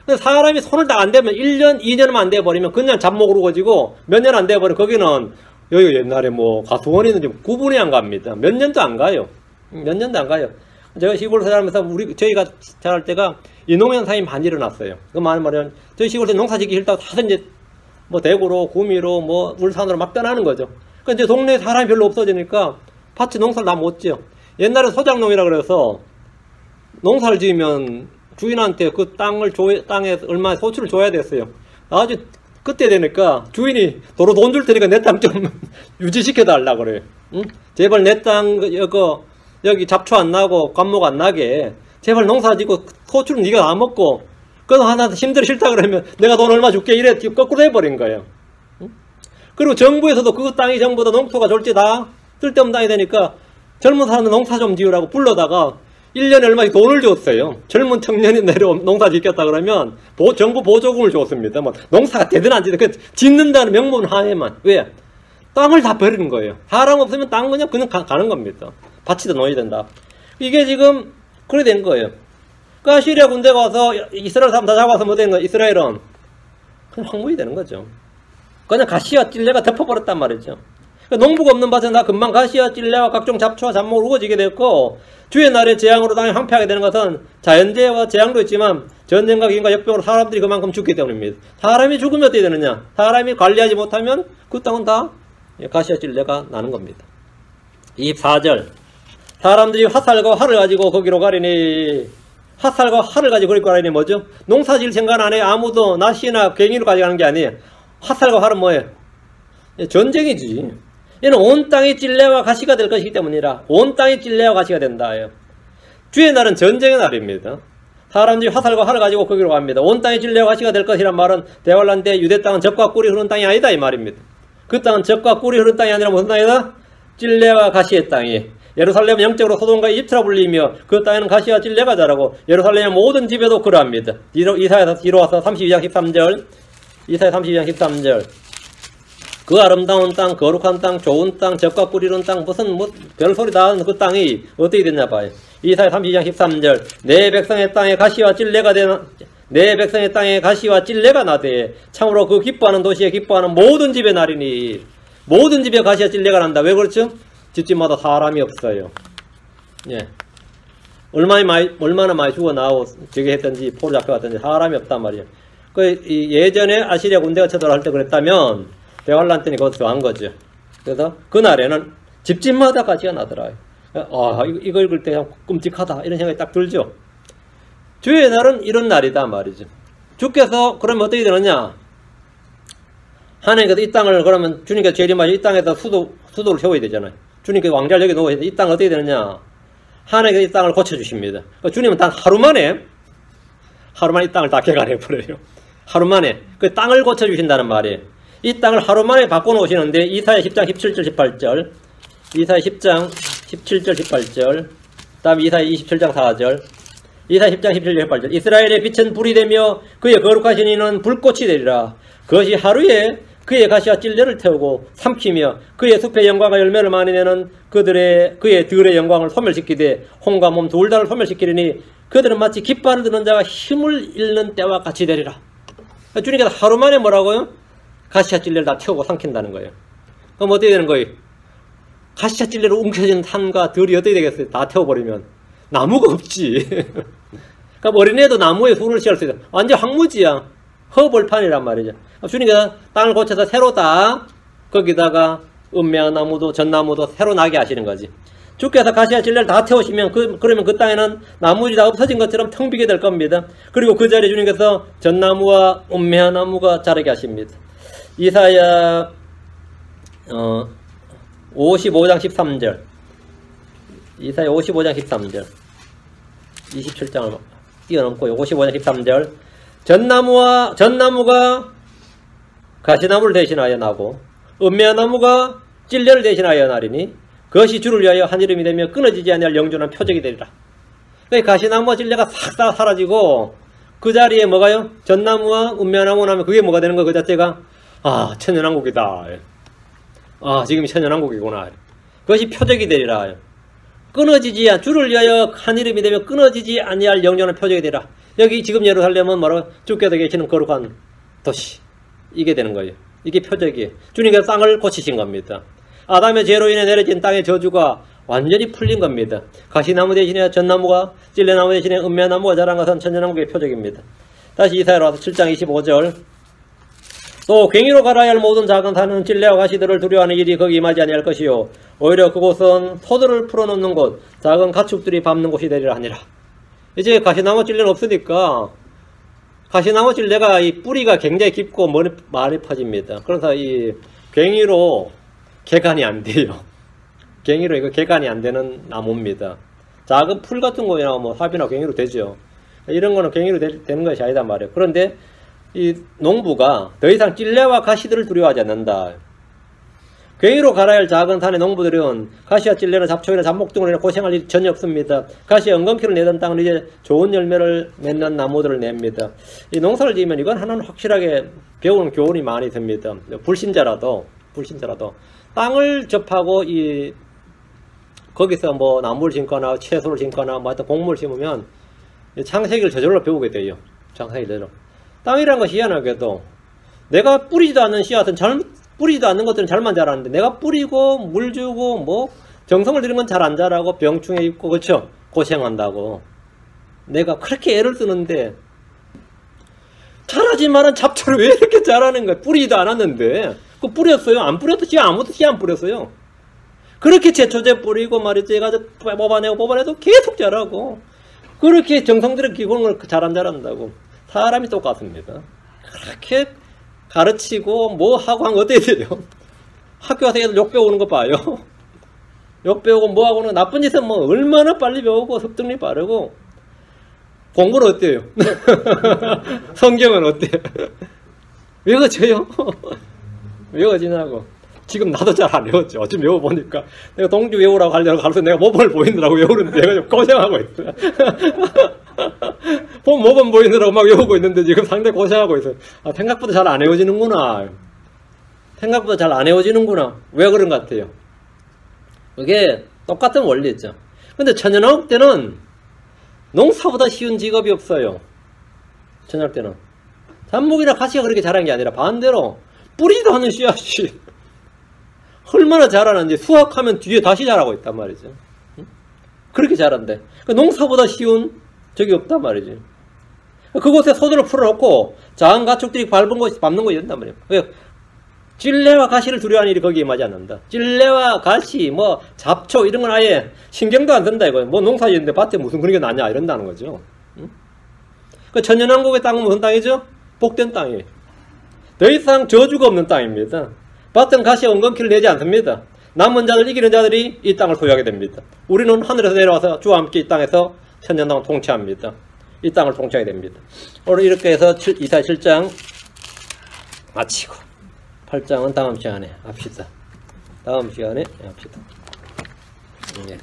근데 사람이 손을 딱 안 대면 1년, 2년만 안 돼버리면 그냥 잡목으로 거지고 몇 년 안 돼버리면 거기는 여기 옛날에 뭐 가수원이는 좀 구분이 안 갑니다. 몇 년도 안 가요. 몇 년도 안 가요. 제가 시골에서 살면서 저희가 자랄 때가 이농현상이 많이 일어났어요. 그 말은 저희 시골에서 농사 짓기 싫다고 다들 이제 뭐 대구로, 구미로, 뭐 울산으로 막 떠나는 거죠. 그러니까 이제 동네에 사람이 별로 없어지니까 밭에 농사를 다 못 지어. 옛날에 소작농이라 그래서 농사를 지으면 주인한테 그 땅에 얼마 소출을 줘야 됐어요. 아주 그때 되니까 주인이 도로 돈 줄 테니까 내 땅 좀 유지시켜 달라 그래요. 응? 제발 내 땅 여기 잡초 안 나고 감목 안 나게 제발 농사 짓고 소출은 네가 다 먹고 그거 하나 힘들어 싫다 그러면 내가 돈 얼마 줄게 이래 거꾸로 해버린 거예요. 응? 그리고 정부에서도 그 땅이 전부 다 농토가 졸지 다 쓸데없는 땅이 되니까 젊은 사람들 농사 좀 지으라고 불러다가 1년에 얼마씩 돈을 줬어요. 젊은 청년이 내려 농사 짓겠다 그러면 정부 보조금을 줬습니다. 뭐 농사가 되든 안 되든 그 짓는다는 명분 하에만. 왜? 땅을 다 버리는 거예요. 사람 없으면 땅 그냥 가는 겁니다. 밭이다 놓아야 된다. 이게 지금 그래 된 거예요. 그러니까 시리아 군대가 와서 이스라엘 사람 다 잡아서 뭐 되는 거예요? 이스라엘은 그냥 황무이 되는 거죠. 그냥 가시와 찔레가 덮어버렸단 말이죠. 그러니까 농부가 없는 밭에 나 금방 가시와 찔레와 각종 잡초와 잡목을 우거지게 됐고 주의 날에 재앙으로 땅이 황폐하게 되는 것은 자연재해와 재앙도 있지만 전쟁과 기근과 역병으로 사람들이 그만큼 죽기 때문입니다. 사람이 죽으면 어떻게 되느냐? 사람이 관리하지 못하면 그 땅은 다 가시와 찔레가 나는 겁니다. 24절 사람들이 화살과 활을 가지고 거기로 가리니 화살과 활을 가지고 거기로 가리니 뭐죠? 농사 지을 생각 안 해요. 아무도 낫이나 괭이로 가져가는 게 아니에요. 화살과 활은 뭐예요? 전쟁이지. 얘는 온 땅이 찔레와 가시가 될 것이기 때문이라 온 땅이 찔레와 가시가 된다. 주의 날은 전쟁의 날입니다. 사람들이 화살과 활을 가지고 거기로 갑니다. 온 땅이 찔레와 가시가 될 것이란 말은 대환란 때 유대 땅은 젖과 꿀이 흐르는 땅이 아니다 이 말입니다. 그 땅은 젖과 꿀이 흐르는 땅이 아니라 무슨 땅이다? 찔레와 가시의 땅이. 예루살렘은 영적으로 소돔과 이집트라 불리며 그 땅에는 가시와 찔레가 자라고 예루살렘의 모든 집에도 그러합니다. 이사야서 뒤로 와서 32장 13절 이사야 32장 13절 그 아름다운 땅, 거룩한 땅, 좋은 땅, 젖과 꿀 이룬 땅, 무슨 별소리 다 하는 그 땅이 어떻게 됐냐 봐요. 이사야 32장 13절 내 백성의 땅에 가시와 찔레가 내 백성의 땅에 가시와 찔레가 나되 참으로 그 기뻐하는 도시에 기뻐하는 모든 집의 날이니 모든 집에 가시와 찔레가 난다. 왜 그렇죠? 집집마다 사람이 없어요. 예. 얼마나 많이 죽어 나오고 저기 했든지 포로 잡혀갔든지 사람이 없단 말이에요. 예전에 아시리아 군대가 쳐들어갈 때 그랬다면 대환란 때니 거기서 한 거죠. 그래서 그날에는 집집마다 가시가 나더라고요. 아, 이거 읽을 때 그냥 끔찍하다 이런 생각이 딱 들죠. 주의 날은 이런 날이다 말이죠. 주께서 그러면 어떻게 되느냐? 하나님께서 이 땅을 그러면 주님께서 재림하여 이 땅에다 수도를 세워야 되잖아요. 주님께서 왕자를 여기 놓아야 돼. 이 땅은 어떻게 되느냐? 하나님께서 이 땅을 고쳐주십니다. 주님은 단 하루 만에 이 땅을 다 개간해버려요. 하루 만에. 그 땅을 고쳐주신다는 말이에요. 이 땅을 하루 만에 바꿔놓으시는데 이사야 10장 17절 18절 이사야 10장 17절 18절 그 다음에 이사야 27장 4절 이사야 10장 17절 18절 이스라엘의 빛은 불이 되며 그의 거룩하신 이는 불꽃이 되리라. 그것이 하루에 그의 가시와 찔레를 태우고 삼키며 그의 숲의 영광과 열매를 많이 내는 그의 들의 영광을 소멸시키되 혼과 몸 둘 다를 소멸시키리니 그들은 마치 깃발을 드는 자가 힘을 잃는 때와 같이 되리라. 주님께서 하루 만에 뭐라고요? 가시와 찔레를 다 태우고 삼킨다는 거예요. 그럼 어떻게 되는 거예요? 가시와 찔레로 웅켜진 산과 들이 어떻게 되겠어요? 다 태워버리면 나무가 없지. 그러니까 어린애도 나무에 술을 취할 수 있어. 완전 황무지야. 허벌판이란 말이죠. 주님께서 땅을 고쳐서 새로 다 거기다가 은매한 나무도 전나무도 새로 나게 하시는 거지. 주께서 가시와 찔레를 다 태우시면 그러면 그 땅에는 나무들이 다 없어진 것처럼 텅 비게 될 겁니다. 그리고 그 자리에 주님께서 전나무와 은매한 나무가 자라게 하십니다. 이사야 55장 13절 이사야 55장 13절 27장을 뛰어넘고 55장 13절 전나무가 가시나무를 대신하여 나고 은매한 나무가 찔레를 대신하여 나리니 그것이 주를 위하여 한 이름이 되며 끊어지지 아니할 영존한 표적이 되리라. 그러니까 가시나무와 찔레가 싹 다 사라지고 그 자리에 뭐가요? 전나무와 은매한 나무 나면 그게 뭐가 되는 거 그 자체가 천연왕국이다. 지금이 천연왕국이구나. 그것이 표적이 되리라. 주를 위하여 한 이름이 되며 끊어지지 아니할 영존한 표적이 되리라. 여기 지금 예루살렘은 뭐라고? 주께서 계시는 거룩한 도시. 이게 되는 거예요. 이게 표적이에요. 주님께서 땅을 고치신 겁니다. 아담의 죄로 인해 내려진 땅의 저주가 완전히 풀린 겁니다. 가시나무 대신에 전나무가 찔레나무 대신에 은매나무가 자란 것은 천연왕국의 표적입니다. 다시 이사야로 와서 7장 25절 또 괭이로 갈아야 할 모든 작은 산은 찔레와 가시들을 두려워하는 일이 거기 임하지 아니할 것이요 오히려 그곳은 소들을 풀어놓는 곳 작은 가축들이 밟는 곳이 되리라 하니라. 이제 가시나무 찔레는 없으니까 가시나무 찔레가 이 뿌리가 굉장히 깊고 많이 퍼집니다. 그래서 이 괭이로 개간이 안 돼요. 괭이로 이거 개간이 안 되는 나무입니다. 작은 풀 같은 거나 뭐 삽이나 괭이로 되죠. 이런 거는 괭이로 되는 것이 아니다 말이에요. 그런데 이 농부가 더 이상 찔레와 가시들을 두려워하지 않는다. 괭이로 갈아야 할 작은 산의 농부들은 가시와 찔레나 잡초이나 잡목 등으로 고생할 일이 전혀 없습니다. 가시와 엉겅퀴를 내던 땅은 이제 좋은 열매를 맺는 나무들을 냅니다. 이 농사를 지으면 이건 하나는 확실하게 배우는 교훈이 많이 듭니다. 불신자라도 땅을 접하고 거기서 뭐 나무를 심거나 채소를 심거나 뭐 하여튼 곡물을 심으면 창세기를 저절로 배우게 돼요. 창세기 저절로. 땅이란 것이 희한하게도 내가 뿌리지도 않는 씨앗은 뿌리지도 않는 것들은 잘만 자라는데 내가 뿌리고 물 주고 뭐 정성을 들이면 잘 안 자라고 병충해 입고 그렇죠? 고생한다고. 내가 그렇게 애를 쓰는데 자라지만은 잡초를 왜 이렇게 자라는 거야? 뿌리지도 않았는데 그 뿌렸어요? 안 뿌렸어? 아무도 씨 안 뿌렸어요. 그렇게 제초제 뿌리고 말이지 해가지고 뽑아내도 계속 자라고 그렇게 정성 들여 기본을 잘 안 자란다고. 사람이 똑같습니다. 그렇게 가르치고 뭐 하고 한 거 어때야 돼요? 학교 가서 애들 욕 배우는 거 봐요. 욕 배우고 뭐 하고는 나쁜 짓은 뭐 얼마나 빨리 배우고 습득력이 빠르고 공부는 어때요? 성경은 어때요? 외워져요? 외워지냐고. 지금 나도 잘 안 외웠죠. 어쩜 외워보니까 내가 동주 외우라고 하려고 가르쳐 내가 모범을 보이느라고 외우는데 내가 좀 고생하고 있어요. 모범 보이느라고 막 외우고 있는데 지금 상당히 고생하고 있어요. 생각보다 잘 안 외워지는구나. 생각보다 잘 안 외워지는구나. 왜 그런 것 같아요? 그게 똑같은 원리죠. 근데 천연왕국 때는 농사보다 쉬운 직업이 없어요. 천연왕국 때는 잡목이나 가시가 그렇게 자란 게 아니라 반대로 뿌리도 않는 씨앗이 얼마나 자라는지 수확하면 뒤에 다시 자라고 있단 말이죠. 그렇게 자란대. 농사보다 쉬운 적이 없단 말이지. 그곳에 소들을 풀어놓고 작은 가축들이 밟는 것이 된단 말이에요. 찔레와 가시를 두려워하는 일이 거기에 임하지 않는다. 찔레와 가시, 뭐 잡초 이런 건 아예 신경도 안 든다 이거. 뭐 농사 지는데 밭에 무슨 그런 게 나냐 이런다는 거죠. 그 천연왕국의 땅은 무슨 땅이죠? 복된 땅이에요. 더 이상 저주가 없는 땅입니다. 밭은 가시 엉겅퀴를 내지 않습니다. 남은 자들, 이기는 자들이 이 땅을 소유하게 됩니다. 우리는 하늘에서 내려와서 주와 함께 이 땅에서 천년동안 통치합니다. 이 땅을 통치하게 됩니다. 오늘 이렇게 해서 이사야 7장 마치고 8장은 다음 시간에 합시다. 다음 시간에 합시다. 네.